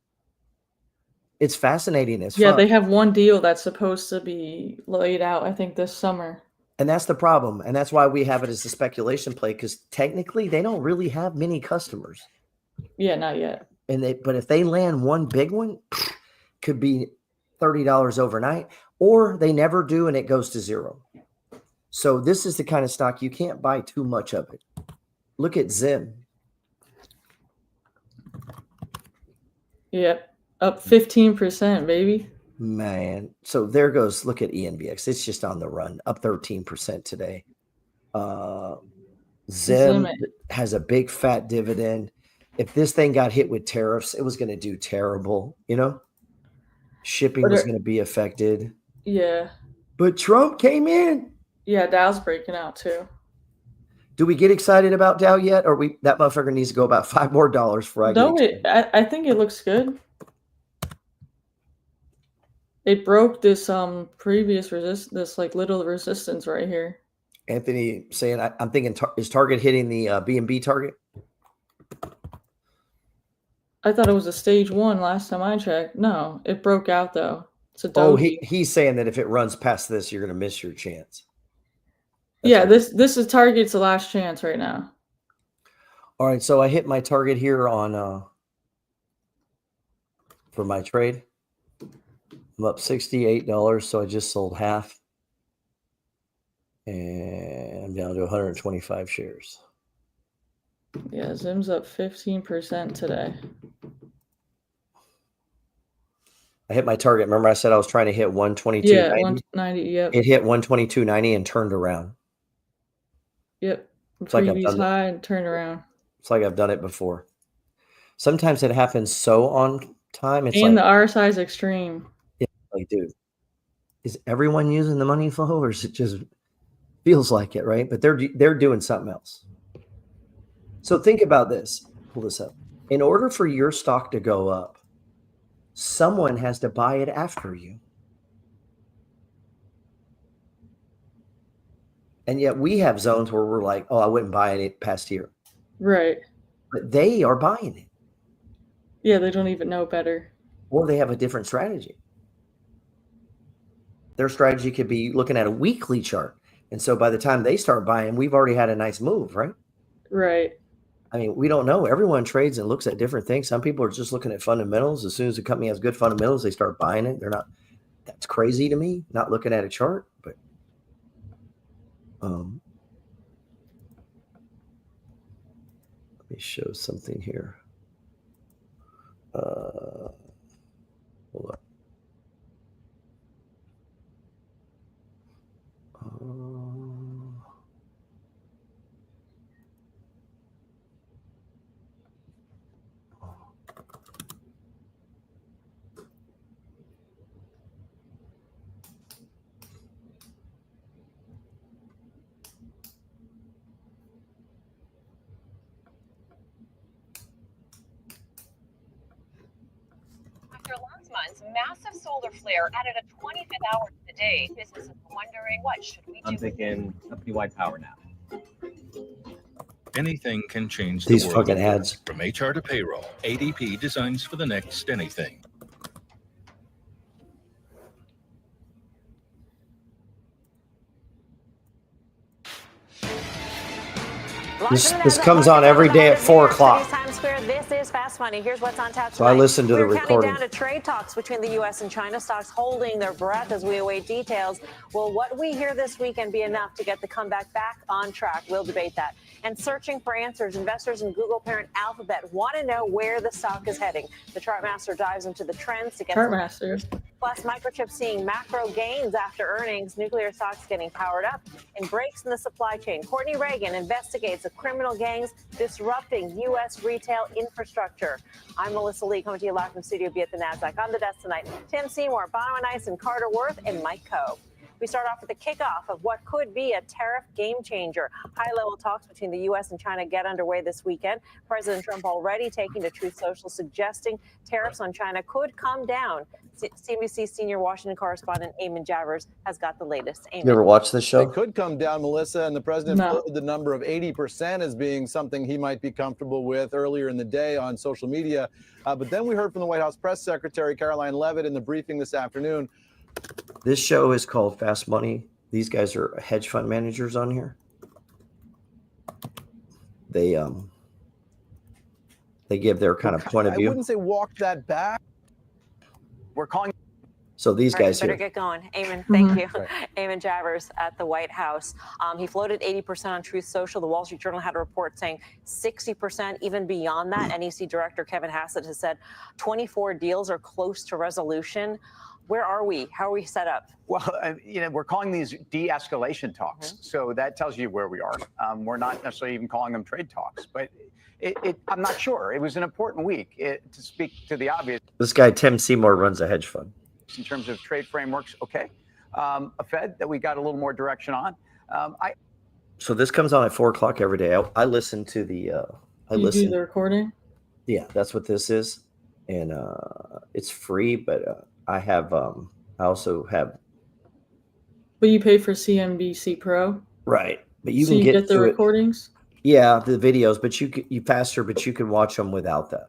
It's fascinating as fuck. Yeah, they have one deal that's supposed to be laid out, I think, this summer. And that's the problem. And that's why we have it as a speculation play, because technically they don't really have many customers. Yeah, not yet. But if they land one big one, could be $30 overnight, or they never do and it goes to zero. So this is the kind of stock you can't buy too much of it. Look at Zim. Yep. Up 15%, baby. Man. So there goes. Look at ENVX. It's just on the run. Up 13% today. Zim has a big fat dividend. If this thing got hit with tariffs, it was going to do terrible. Shipping was going to be affected. Yeah. But Trump came in. Yeah, Dow's breaking out too. Do we get excited about Dow yet? Or that motherfucker needs to go about $5 more before I get excited? I think it looks good. It broke this previous this like little resistance right here. Anthony saying, I'm thinking, is Target hitting the BNB target? I thought it was a stage 1 last time I checked. No, it broke out though. It's a doji. Oh, he's saying that if it runs past this, you're going to miss your chance. That's this is Target's last chance right now. All right, so I hit my target here on for my trade. I'm up $68, so I just sold half. And I'm down to 125 shares. Yeah, Zim's up 15% today. I hit my target. Remember I said I was trying to hit 122.90? Yeah, 190, yep. It hit 122.90 and turned around. Yep. It's like previous high and turn around. It's like I've done it before. Sometimes it happens so on time. It's and like, the RSI is extreme. Yeah, like, dude, is everyone using the money flow, or is it just feels like it, right? But they're doing something else. So think about this. Pull this up. In order for your stock to go up, someone has to buy it after you. And yet we have zones where we're like, oh, I wouldn't buy it past here. Right. But they are buying it. Yeah, they don't even know better. Or they have a different strategy. Their strategy could be looking at a weekly chart. And so by the time they start buying, we've already had a nice move, right? Right. I mean, we don't know. Everyone trades and looks at different things. Some people are just looking at fundamentals. As soon as a company has good fundamentals, they start buying it. They're not, that's crazy to me, not looking at a chart. But let me show something here. Hold up. After last month's massive solar flare added a 25th hour to the day, businesses are wondering what should we do? I'm thinking company-wide power nap. Anything can change These the world. fucking ads. From HR to payroll, ADP designs for the next anything. This comes on every day at 4 o'clock. This is Fast Money. Here's what's on tap tonight. So I listened to the We're recording. counting down to trade talks between the U.S. and China. Stocks holding their breath as we await details. Will what we hear this weekend be enough to get the comeback back on track? We'll debate that. And searching for answers, investors in Google parent Alphabet want to know where the stock is heading. The Chartmaster dives into the trends to get Chartmaster. Plus, microchips seeing macro gains after earnings, nuclear stocks getting powered up, and breaks in the supply chain. Courtney Reagan investigates the criminal gangs disrupting U.S. retail infrastructure. I'm Melissa Lee, coming to you live from Studio B at the NASDAQ. On the desk tonight, Tim Seymour, Bono and Ice, and Carter Worth, and Mike Coe. We start off with the kickoff of what could be a tariff game changer. High-level talks between the U.S. and China get underway this weekend. President Trump already taking to Truth Social, suggesting tariffs on China could come down. CNBC senior Washington correspondent Eamon Javers has got the latest. You ever watch this show? It could come down, Melissa, and the president floated the number of 80% as being something he might be comfortable with earlier in the day on social media. But then we heard from the White House press secretary, Caroline Leavitt, in the briefing this afternoon. This show is called Fast Money. These guys are hedge fund managers on here. They give their kind of point of view. I wouldn't say walk that back. We're calling. So these guys better here. Get going. Eamon, thank you. Right. Eamon Javers at the White House. He floated 80% on Truth Social. The Wall Street Journal had a report saying 60%, even beyond that. NEC Director Kevin Hassett has said 24 deals are close to resolution. Where are we? How are we set up? Well, we're calling these de-escalation talks. Mm-hmm. So that tells you where we are. We're not necessarily even calling them trade talks, but I'm not sure. It was an important week to speak to the obvious. This guy, Tim Seymour, runs a hedge fund. In terms of trade frameworks, okay. A Fed that we got a little more direction on. So this comes on at 4 o'clock every day. I listen to the. You do the recording? Yeah, that's what this is. And it's free, but I have I also have. But you pay for CNBC Pro, Right. But you so can you get the to it. recordings. Yeah, the videos, but you faster, but you can watch them without that.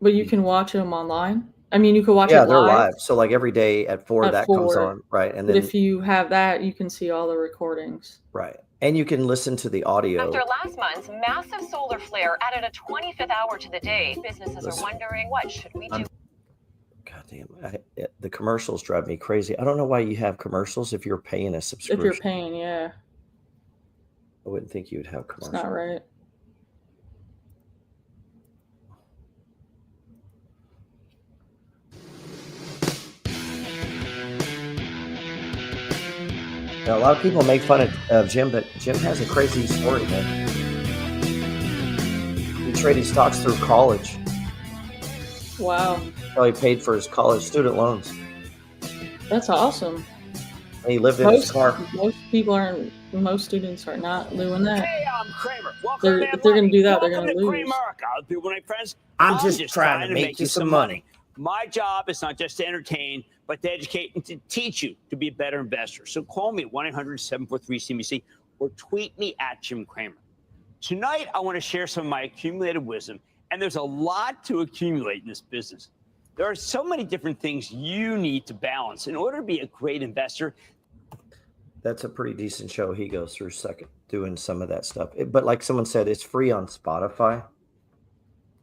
But you can watch them online. I mean, you can watch Yeah, it they're live live. So like every day at 4, at that comes 4. on, right? And But then if you have that, you can see all the recordings. right. And you can listen to the audio. After last month's massive solar flare added a 25th hour to the day, businesses are wondering, what should we do? God damn, the commercials drive me crazy. I don't know why you have commercials if you're paying a subscription. If you're paying, yeah. I wouldn't think you would have commercials. It's not right. Now, a lot of people make fun of Jim, but Jim has a crazy story, man. He traded stocks through college. Wow. So he paid for his college student loans. That's awesome. And he lived in his car. Most students are not doing that. Hey, I'm Kramer. Welcome If they're going to do that, they're going to lose. America. People, my friends. I'm just trying to make you some money. My job is not just to entertain, but to educate and to teach you to be a better investor. So call me at 1-800-743-CNBC or tweet me at Jim Kramer. Tonight, I want to share some of my accumulated wisdom, and there's a lot to accumulate in this business. There are so many different things you need to balance in order to be a great investor. That's a pretty decent show. He goes through doing some of that stuff. But like someone said, it's free on Spotify.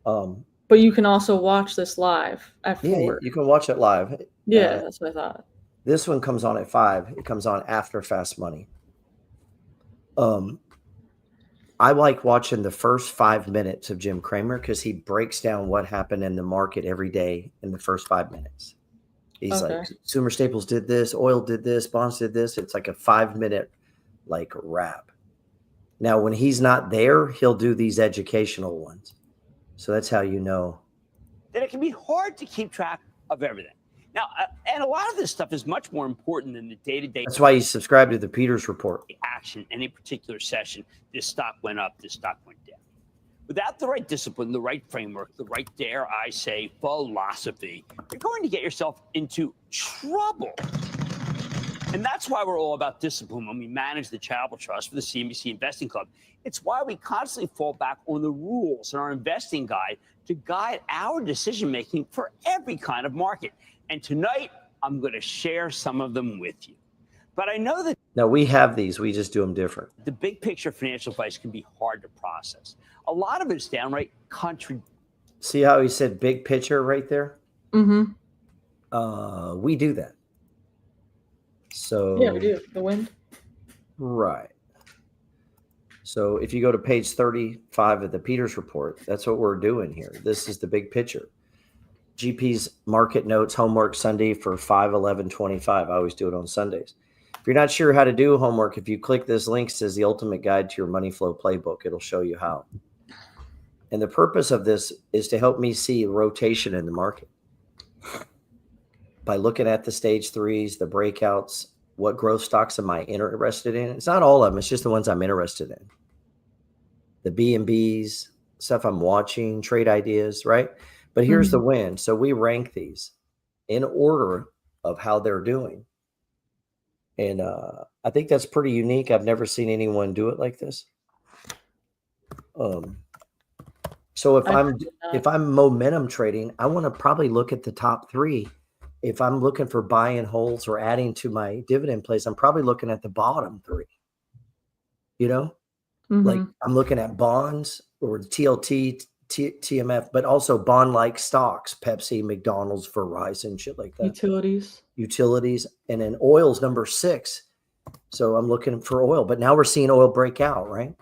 But you can also watch this live at 4. Yeah, you can watch it live. Yeah, that's what I thought. This one comes on at 5. It comes on after Fast Money. I like watching the first 5 minutes of Jim Cramer because he breaks down what happened in the market every day in the first 5 minutes. He's like, consumer staples did this, oil did this, bonds did this. It's like a 5-minute like wrap. Now, when he's not there, he'll do these educational ones. So that's how you know. That it can be hard to keep track of everything. Now, and a lot of this stuff is much more important than the day-to-day. That's why you subscribe to the Peters Report. Action, any particular session, this stock went up, this stock went down. Without the right discipline, the right framework, the right, dare I say, philosophy, you're going to get yourself into trouble. And that's why we're all about discipline when we manage the charitable trust for the CNBC Investing Club. It's why we constantly fall back on the rules in our investing guide to guide our decision-making for every kind of market. And tonight, I'm going to share some of them with you. But I know that now we have these, we just do them different. The big picture financial advice can be hard to process. A lot of it's downright See how he said big picture right there? Mm-hmm. We do that. So yeah, we do. The wind. Right. So if you go to page 35 of the Peters Report, that's what we're doing here. This is the big picture. GP's market notes homework Sunday for 5/11/25. I always do it on Sundays. If you're not sure how to do homework, if you click this link, it says the ultimate guide to your money flow playbook. It'll show you how. And the purpose of this is to help me see rotation in the market by looking at the stage 3s, the breakouts, what growth stocks am I interested in? It's not all of them. It's just the ones I'm interested in. The B&Bs, stuff I'm watching, trade ideas, right? But here's the win. So we rank these in order of how they're doing. And I think that's pretty unique. I've never seen anyone do it like this. So if I'm momentum trading, I want to probably look at the top 3. If I'm looking for buy and holds or adding to my dividend plays, I'm probably looking at the bottom 3. You know, like I'm looking at bonds or TLT, TMF, but also bond-like stocks, Pepsi, McDonald's, Verizon, shit like that. Utilities. And then oil's number 6. So I'm looking for oil, but now we're seeing oil break out, right?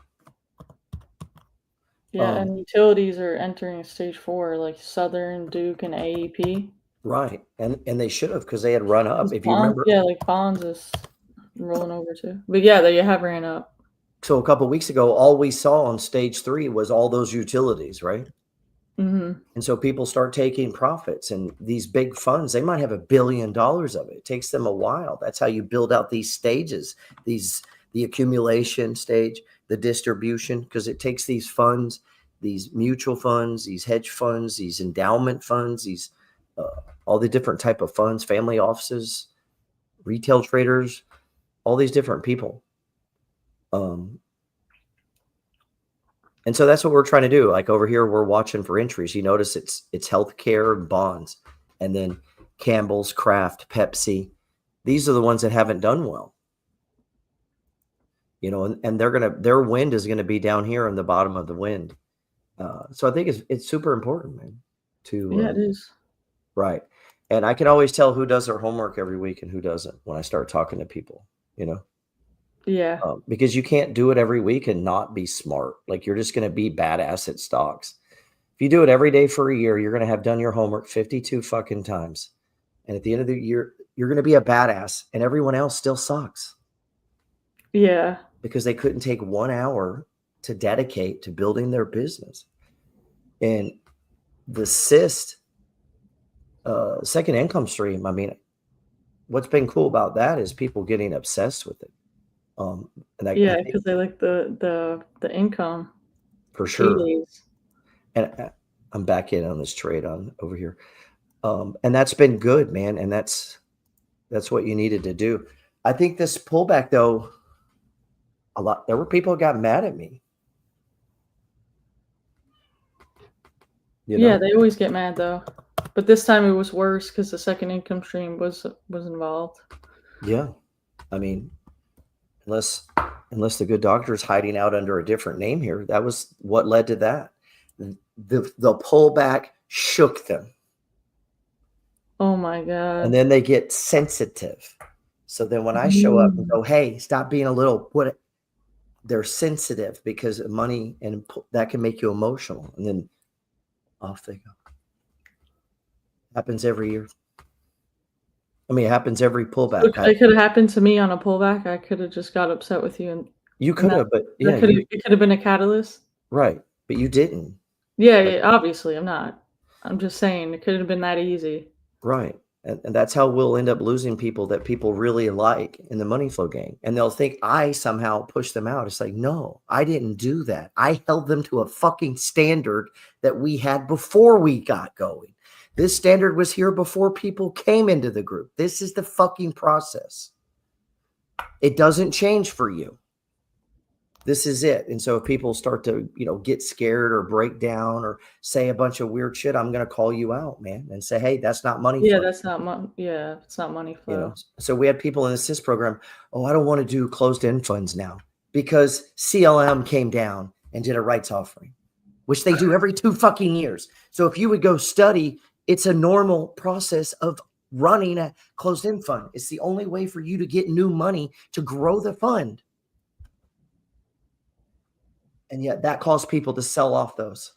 Yeah, and utilities are entering stage 4, like Southern, Duke, and AEP. Right. And they should have, because they had run up. If you remember. Yeah, like bonds is rolling over too. But yeah, they have ran up. So a couple of weeks ago, all we saw on stage 3 was all those utilities, right? And so people start taking profits, and these big funds, they might have $1 billion of it. It takes them a while. That's how you build out these stages, the accumulation stage, the distribution, because it takes these funds, these mutual funds, these hedge funds, these endowment funds, these all the different type of funds, family offices, retail traders, all these different people. And so that's what we're trying to do. Like over here, we're watching for entries. You notice it's healthcare and bonds, and then Campbell's, Kraft, Pepsi. These are the ones that haven't done well. You know, and their wind is gonna be down here in the bottom of the wind. So I think it's super important, man. It is. Right. And I can always tell who does their homework every week and who doesn't when I start talking to people. You know. Yeah. Because you can't do it every week and not be smart. Like you're just going to be badass at stocks. If you do it every day for a year, you're going to have done your homework 52 fucking times. And at the end of the year, you're going to be a badass and everyone else still sucks. Yeah. Because they couldn't take 1 hour to dedicate to building their business. And the second income stream, I mean, what's been cool about that is people getting obsessed with it. Because they like the income for sure. Days. And I'm back in on this trade on over here, and that's been good, man. And that's what you needed to do. I think this pullback, though, there were people who got mad at me. You know? Yeah, they always get mad though, but this time it was worse because the second income stream was involved. Yeah, I mean. Unless the good doctor is hiding out under a different name here. That was what led to that. The pullback shook them. Oh my God. And then they get sensitive. So then when I show up and go, hey, stop being a little, they're sensitive because of money and that can make you emotional. And then off they go. Happens every year. I mean, it happens every pullback. It could have happened to me on a pullback. I could have just got upset with you, and you could have, but yeah, it could have been a catalyst, right? But you didn't. Yeah, obviously, I'm not. I'm just saying it could have been that easy, right? And that's how we'll end up losing people that people really like in the money flow game, and they'll think I somehow pushed them out. It's like, no, I didn't do that. I held them to a fucking standard that we had before we got going. This standard was here before people came into the group. This is the fucking process. It doesn't change for you. This is it. And so if people start to, get scared or break down or say a bunch of weird shit, I'm going to call you out, man, and say, hey, that's not money flow. That's not money. Yeah, it's not money flow. So we had people in the assist program. Oh, I don't want to do closed-end funds now because CLM came down and did a rights offering, which they do every 2 fucking years. So if you would go study, it's a normal process of running a closed-end fund. It's the only way for you to get new money to grow the fund. And yet that caused people to sell off those.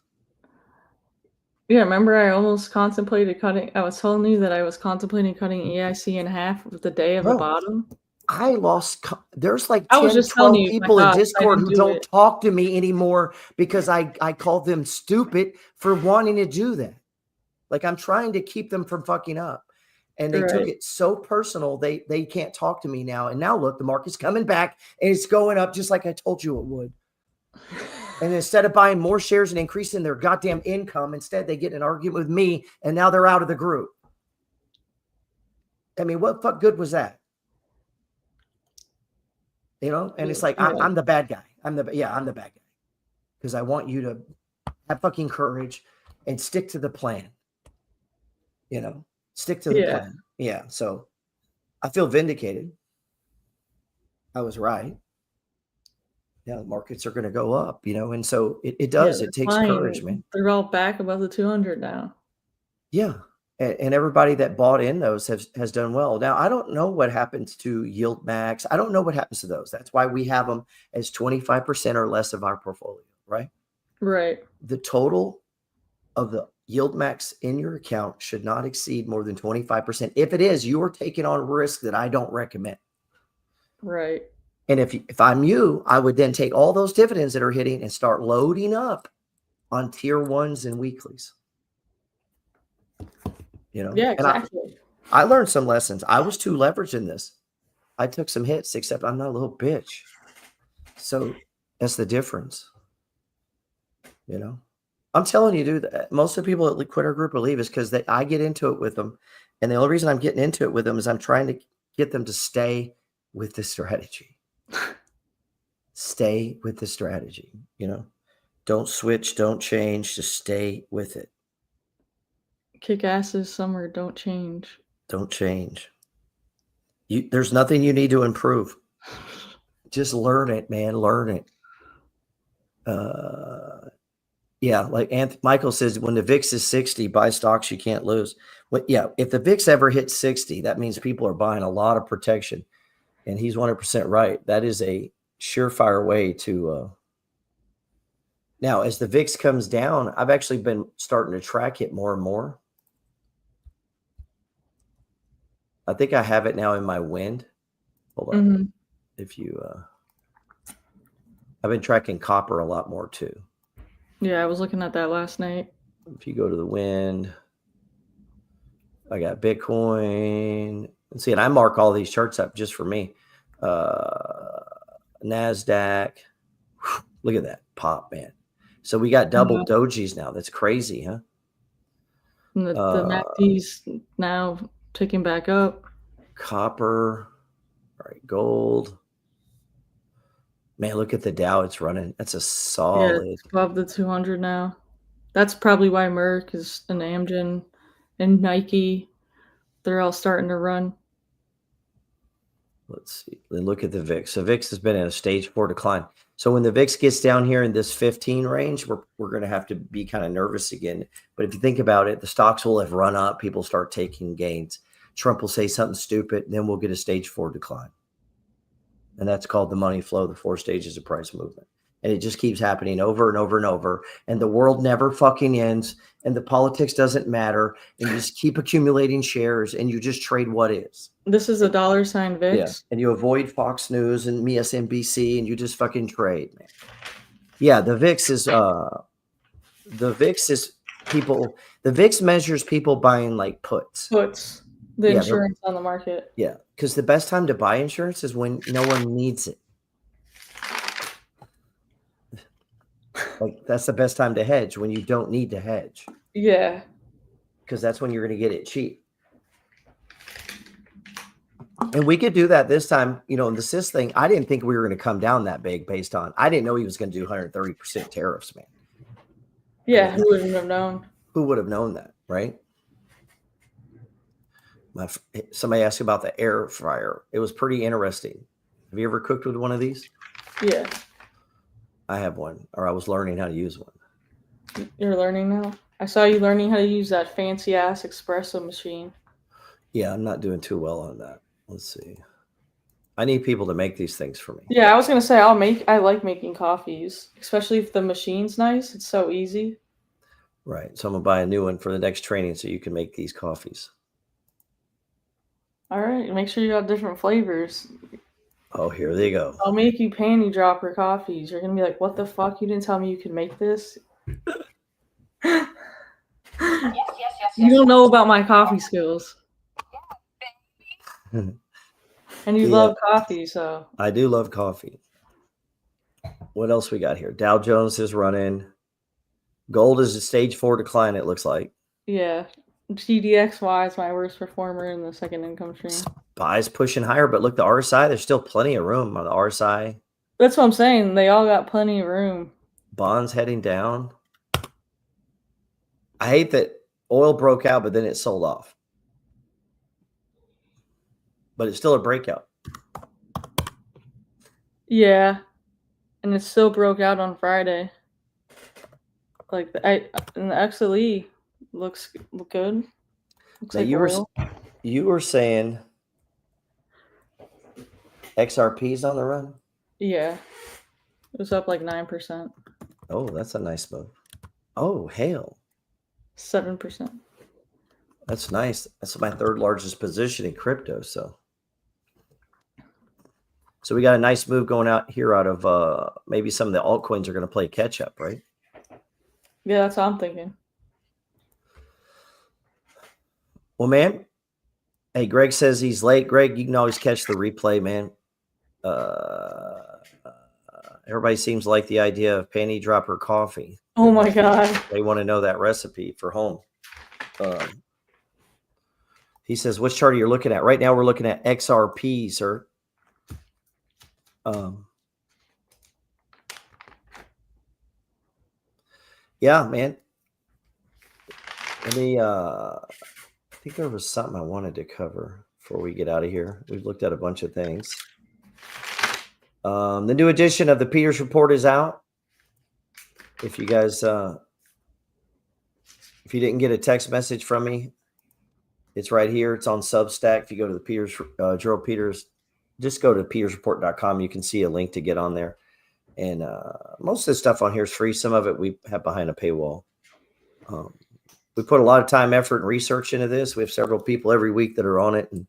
Yeah, remember I almost contemplated cutting. I was telling you that I was contemplating cutting EIC in half with the day of the bottom. I lost. There's like I 10, was just 12 telling you, people in gosh, Discord who don't talk to me anymore because I called them stupid for wanting to do that. Like I'm trying to keep them from fucking up. And they took it so personal, they can't talk to me now. And now look, the market's coming back and it's going up just like I told you it would. And instead of buying more shares and increasing their goddamn income, instead they get in an argument with me and now they're out of the group. I mean, what fuck good was that? And it's like, I'm the bad guy. I'm the bad guy. Because I want you to have fucking courage and stick to the plan. Stick to the plan. Yeah. So I feel vindicated. I was right. Yeah, the markets are going to go up, and so it does. It takes courage, man. They're all back above the 200 now. Yeah. And everybody that bought in those has done well. Now, I don't know what happens to Yield Max. I don't know what happens to those. That's why we have them as 25% or less of our portfolio, right? Right. The total of the Yield Max in your account should not exceed more than 25%. If it is, you are taking on risk that I don't recommend. Right. And if I'm you, I would then take all those dividends that are hitting and start loading up on tier ones and weeklies. Yeah, exactly. And I learned some lessons. I was too leveraged in this. I took some hits, except I'm not a little bitch. So that's the difference. I'm telling you, dude, most of the people that quit our group or leave is because I get into it with them. And the only reason I'm getting into it with them is I'm trying to get them to stay with the strategy. Stay with the strategy, you know. Don't switch, don't change, just stay with it. Kick asses summer, don't change. Don't change. There's nothing you need to improve. Just learn it, man. Learn it. Yeah, like Michael says, when the VIX is 60, buy stocks you can't lose. Yeah, if the VIX ever hits 60, that means people are buying a lot of protection. And he's 100% right. That is a surefire way to now, as the VIX comes down, I've actually been starting to track it more and more. I think I have it now in my wind. Hold on. If you I've been tracking copper a lot more too. Yeah, I was looking at that last night. If you go to the wind, I got Bitcoin. Let's see, and I mark all these charts up just for me. NASDAQ. Look at that pop, man. So we got double dojis now. That's crazy, huh? And the MACD's now ticking back up. Copper. All right, gold. Man, look at the Dow. It's running. That's a solid. Yeah, it's above the 200 now. That's probably why Merck is and Amgen and Nike, they're all starting to run. Let's see. Then look at the VIX. So VIX has been in a stage 4 decline. So when the VIX gets down here in this 15 range, we're going to have to be kind of nervous again. But if you think about it, the stocks will have run up. People start taking gains. Trump will say something stupid, and then we'll get a stage 4 decline. And that's called the money flow, the 4 stages of price movement. And it just keeps happening over and over and over. And the world never fucking ends. And the politics doesn't matter. And you just keep accumulating shares and you just trade what is. This is a $sign VIX. Yeah. And you avoid Fox News and MSNBC and you just fucking trade, man. Yeah, the VIX is people, the VIX measures people buying like puts. The insurance on the market. Yeah. Because the best time to buy insurance is when no one needs it. Like that's the best time to hedge, when you don't need to hedge. Yeah. Because that's when you're going to get it cheap. And we could do that this time, you know, in the CIS thing. I didn't think we were going to come down that big based on, I didn't know he was going to do 130% tariffs, man. Yeah. Who wouldn't have known? Who would have known that, right? Somebody asked about the air fryer. It was pretty interesting. Have you ever cooked with one of these? Yeah. I have one, or I was learning how to use one. You're learning now? I saw you learning how to use that fancy ass espresso machine. Yeah, I'm not doing too well on that. Let's see. I need people to make these things for me. Yeah, I was gonna say I like making coffees, especially if the machine's nice. It's so easy. Right. So I'm gonna buy a new one for the next training so you can make these coffees. All right. Make sure you got different flavors. Oh, here they go. I'll make you panty dropper coffees. You're gonna be like, "What the fuck? You didn't tell me you could make this." Yes. You don't know about my coffee skills. And you love coffee, so. I do love coffee. What else we got here? Dow Jones is running. Gold is a stage 4 decline, it looks like. Yeah. GDXY is my worst performer in the second income stream. SPY's pushing higher, but look, the RSI, there's still plenty of room on the RSI. That's what I'm saying. They all got plenty of room. Bonds heading down. I hate that oil broke out, but then it sold off. But it's still a breakout. Yeah. And it still broke out on Friday. Like and the XLE looks good. Looks now like you were saying XRP's on the run? Yeah. It was up like 9%. Oh, that's a nice move. Oh, hell. 7%. That's nice. That's my 3rd largest position in crypto. So we got a nice move going out here out of maybe some of the altcoins are going to play catch up, right? Yeah, that's what I'm thinking. Well, man. Hey, Greg says he's late. Greg, you can always catch the replay, man. Everybody seems like the idea of panty dropper coffee. Oh my God. They want to know that recipe for home. He says, which chart are you looking at? Right now we're looking at XRP, sir. Yeah, man. Let me I think there was something I wanted to cover before we get out of here. We've looked at a bunch of things. The new edition of the Peters Report is out. If you guys if you didn't get a text message from me, it's right here. It's on Substack. If you go to the Peters, Gerald Peters, just go to petersreport.com. You can see a link to get on there. And most of the stuff on here is free. Some of it we have behind a paywall. We put a lot of time, effort, and research into this. We have several people every week that are on it. And,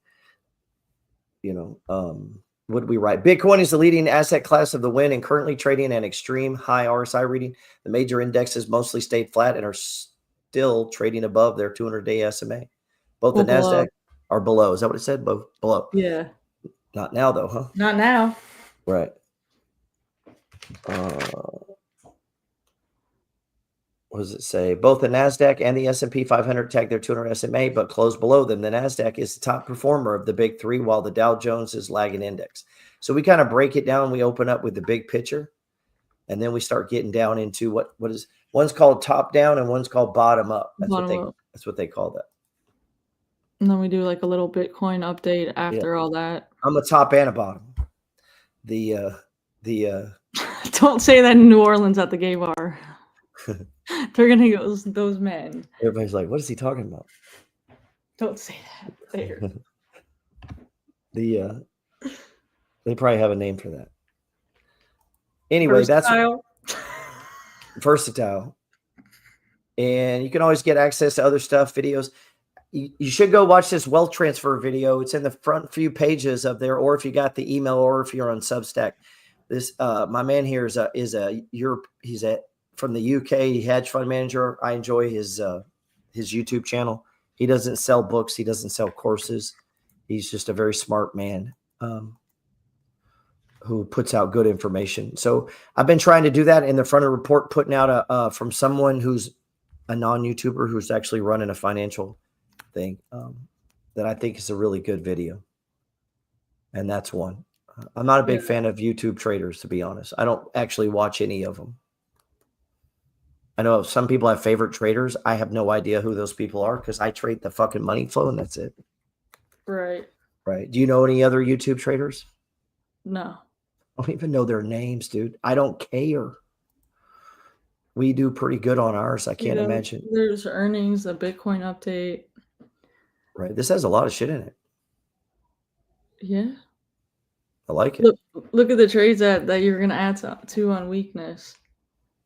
what did we write? Bitcoin is the leading asset class of the win and currently trading an extreme high RSI reading. The major indexes mostly stayed flat and are still trading above their 200-day SMA. Both the NASDAQ are below. Is that what it said? Both below. Yeah. Not now, though, huh? Not now. Right. What does it say? Both the NASDAQ and the S&P 500 tag their 200 SMA, but close below them. The NASDAQ is the top performer of the big three, while the Dow Jones is lagging index. So we kind of break it down. We open up with the big picture, and then we start getting down into what is one's called top down and one's called bottom up. That's what they call that. And then we do like a little Bitcoin update after all that. I'm a top and a bottom. Don't say that in New Orleans at the gay bar. They're gonna go, those men. Everybody's like, what is he talking about? Don't say that there. They probably have a name for that. Anyway, Versatile. That's versatile. And you can always get access to other stuff, videos. You should go watch this wealth transfer video. It's in the front few pages of there, or if you got the email, or if you're on Substack. This my man here he's from the UK hedge fund manager. I enjoy his YouTube channel. He doesn't sell books. He doesn't sell courses. He's just a very smart man who puts out good information. So I've been trying to do that in the front of the report, putting out from someone who's a non-YouTuber who's actually running a financial thing that I think is a really good video. And that's one. I'm not a big fan of YouTube traders, to be honest. I don't actually watch any of them. I know some people have favorite traders. I have no idea who those people are because I trade the fucking money flow and that's it. Right. Right. Do you know any other YouTube traders? No. I don't even know their names, dude. I don't care. We do pretty good on ours. I can't imagine. There's earnings, a Bitcoin update. Right. This has a lot of shit in it. Yeah. I like it. Look at the trades that you're going to add to on weakness.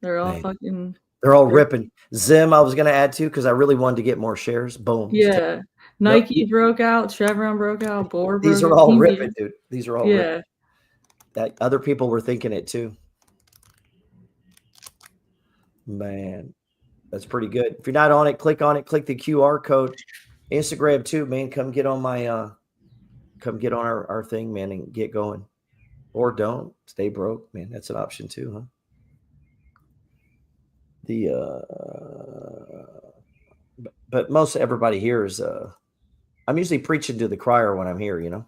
They're all They're all ripping. Zim, I was going to add to because I really wanted to get more shares. Boom. Yeah. Nike broke out. Chevron broke out. Bor broke out. These are all ripping, dude. These are all ripping. Yeah. That other people were thinking it too. Man, that's pretty good. If you're not on it, click on it. Click the QR code. Instagram too, man. Come get on my come get on our thing, man, and get going. Or don't. Stay broke, man. That's an option too, huh? But most everybody here is I'm usually preaching to the choir when I'm here, you know?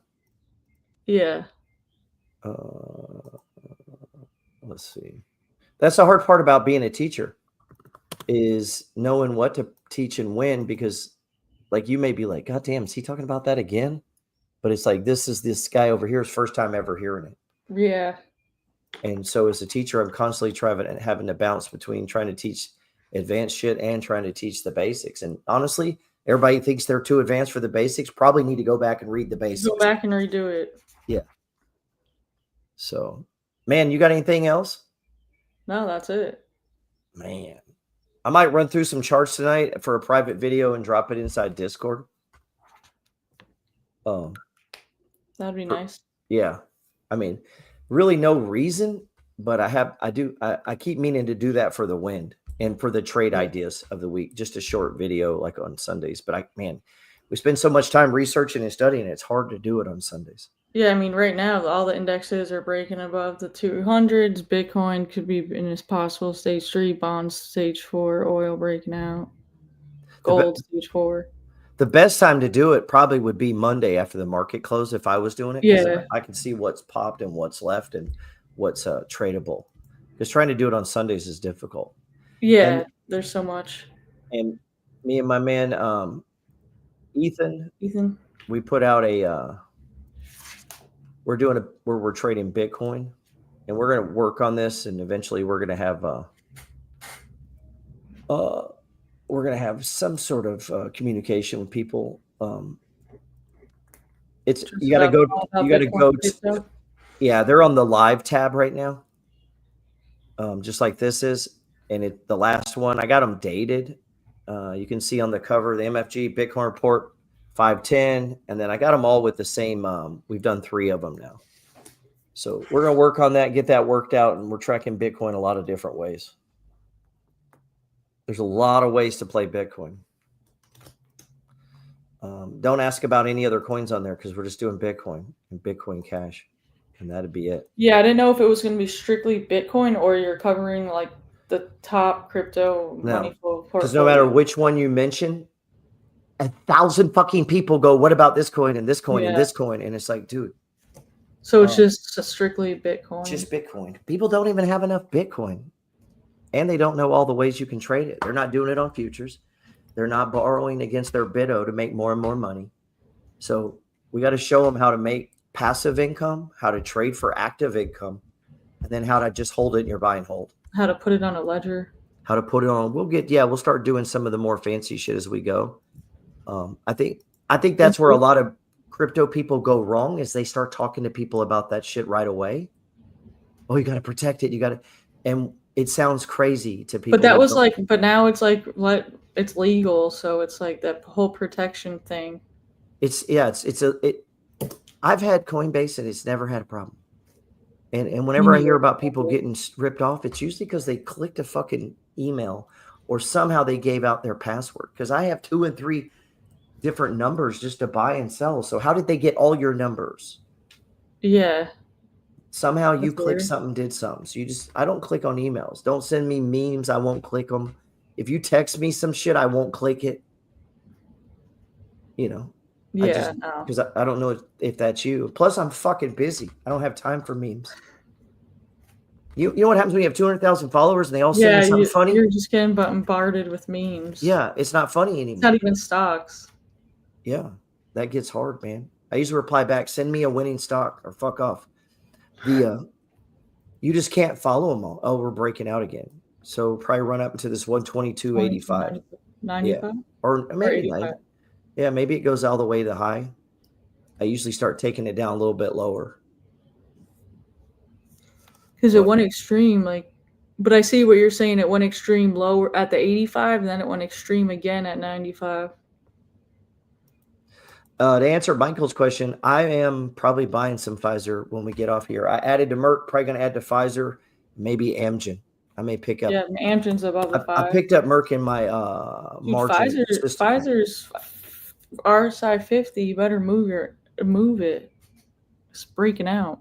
Yeah. Let's see. That's the hard part about being a teacher is knowing what to teach and when, because like you may be like, God damn, is he talking about that again? But it's like, this guy over here's first time ever hearing it. Yeah. And so as a teacher, I'm constantly having to bounce between trying to teach advanced shit and trying to teach the basics. And honestly, everybody thinks they're too advanced for the basics. Probably need to go back and read the basics. Go back and redo it. Yeah. So, man, you got anything else? No, that's it. Man, I might run through some charts tonight for a private video and drop it inside Discord. That'd be nice. Yeah. I mean, really no reason, but I keep meaning to do that for the wind and for the trade ideas of the week, just a short video like on Sundays. But we spend so much time researching and studying, it's hard to do it on Sundays. Yeah, I mean, right now, all the indexes are breaking above the 200s. Bitcoin could be in its possible stage 3, bonds stage 4, oil breaking out, gold stage 4. The best time to do it probably would be Monday after the market close if I was doing it. 'Cause Yeah. I can see what's popped and what's left and what's tradable. Because trying to do it on Sundays is difficult. Yeah, there's so much. And me and my man Ethan, we put out a we're trading Bitcoin, and we're going to work on this, and eventually we're going to have some sort of communication with people. You got to go. Yeah, they're on the live tab right now, just like this is, and the last one I got them dated. You can see on the cover the MFG Bitcoin report 510, and then I got them all with the same. We've done 3 of them now, so we're gonna work on that, get that worked out, and we're tracking Bitcoin a lot of different ways. There's a lot of ways to play Bitcoin. Don't ask about any other coins on there because we're just doing Bitcoin and Bitcoin Cash, and that'd be it. Yeah, I didn't know if it was going to be strictly Bitcoin or you're covering like the top crypto money flow. Because no matter which one you mention, 1,000 fucking people go, "What about this coin and this coin and this coin?" And it's like, dude. So it's just strictly Bitcoin. Just Bitcoin. People don't even have enough Bitcoin. And they don't know all the ways you can trade it. They're not doing it on futures. They're not borrowing against their BITO to make more and more money. So we got to show them how to make passive income, how to trade for active income, and then how to just hold it in your buy and hold. How to put it on a ledger. How to put it on. We'll start doing some of the more fancy shit as we go. I think that's where a lot of crypto people go wrong is they start talking to people about that shit right away. Oh, you got to protect it. You got to, and it sounds crazy to people. But that was like, but now it's like, it's legal. So it's like that whole protection thing. I've had Coinbase and it's never had a problem. And whenever I hear about people getting ripped off, it's usually because they clicked a fucking email or somehow they gave out their password. Because I have 2 and 3 different numbers just to buy and sell. So how did they get all your numbers? Yeah. Somehow you clicked something, did something. So I don't click on emails. Don't send me memes. I won't click them. If you text me some shit, I won't click it. Yeah. Because I don't know if that's you. Plus, I'm fucking busy. I don't have time for memes. You know what happens when you have 200,000 followers and they all send you something funny? You're just getting bombarded with memes. Yeah, it's not funny anymore. It's not even stocks. Yeah, that gets hard, man. I used to reply back, send me a winning stock or fuck off. You just can't follow them all. Oh, we're breaking out again. So probably run up into this 122.85. 95? Yeah. Or maybe 90. Yeah, maybe it goes all the way to high. I usually start taking it down a little bit lower. Because it went extreme, but I see what you're saying. It went extreme lower at the 85, and then it went extreme again at 95. To answer Michael's question, I am probably buying some Pfizer when we get off here. I added to Merck, probably going to add to Pfizer, maybe Amgen. I may pick up. Yeah, Amgen's above the 5. I picked up Merck in my margin. Pfizer's RSI 50. You better move it. It's breaking out.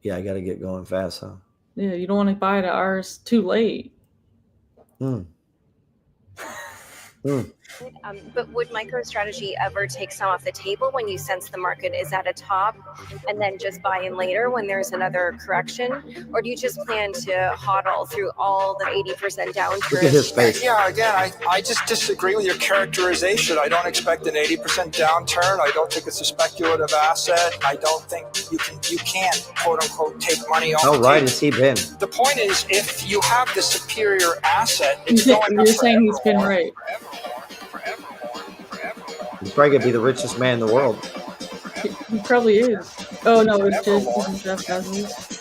Yeah, I got to get going fast, huh? Yeah, you don't want to buy it at ours too late. But would MicroStrategy ever take some off the table when you sense the market is at a top and then just buy in later when there's another correction? Or do you just plan to hodl through all the 80% downturn? Look at his face. Yeah, again, I just disagree with your characterization. I don't expect an 80% downturn. I don't think it's a speculative asset. I don't think you can't, quote unquote, take money off How the right table. has he been? The point is, if you have the superior asset, it's going You're saying he's been right. He's probably going to be the richest man in the world. He probably is. Oh, no, it's just Jeff Bezos.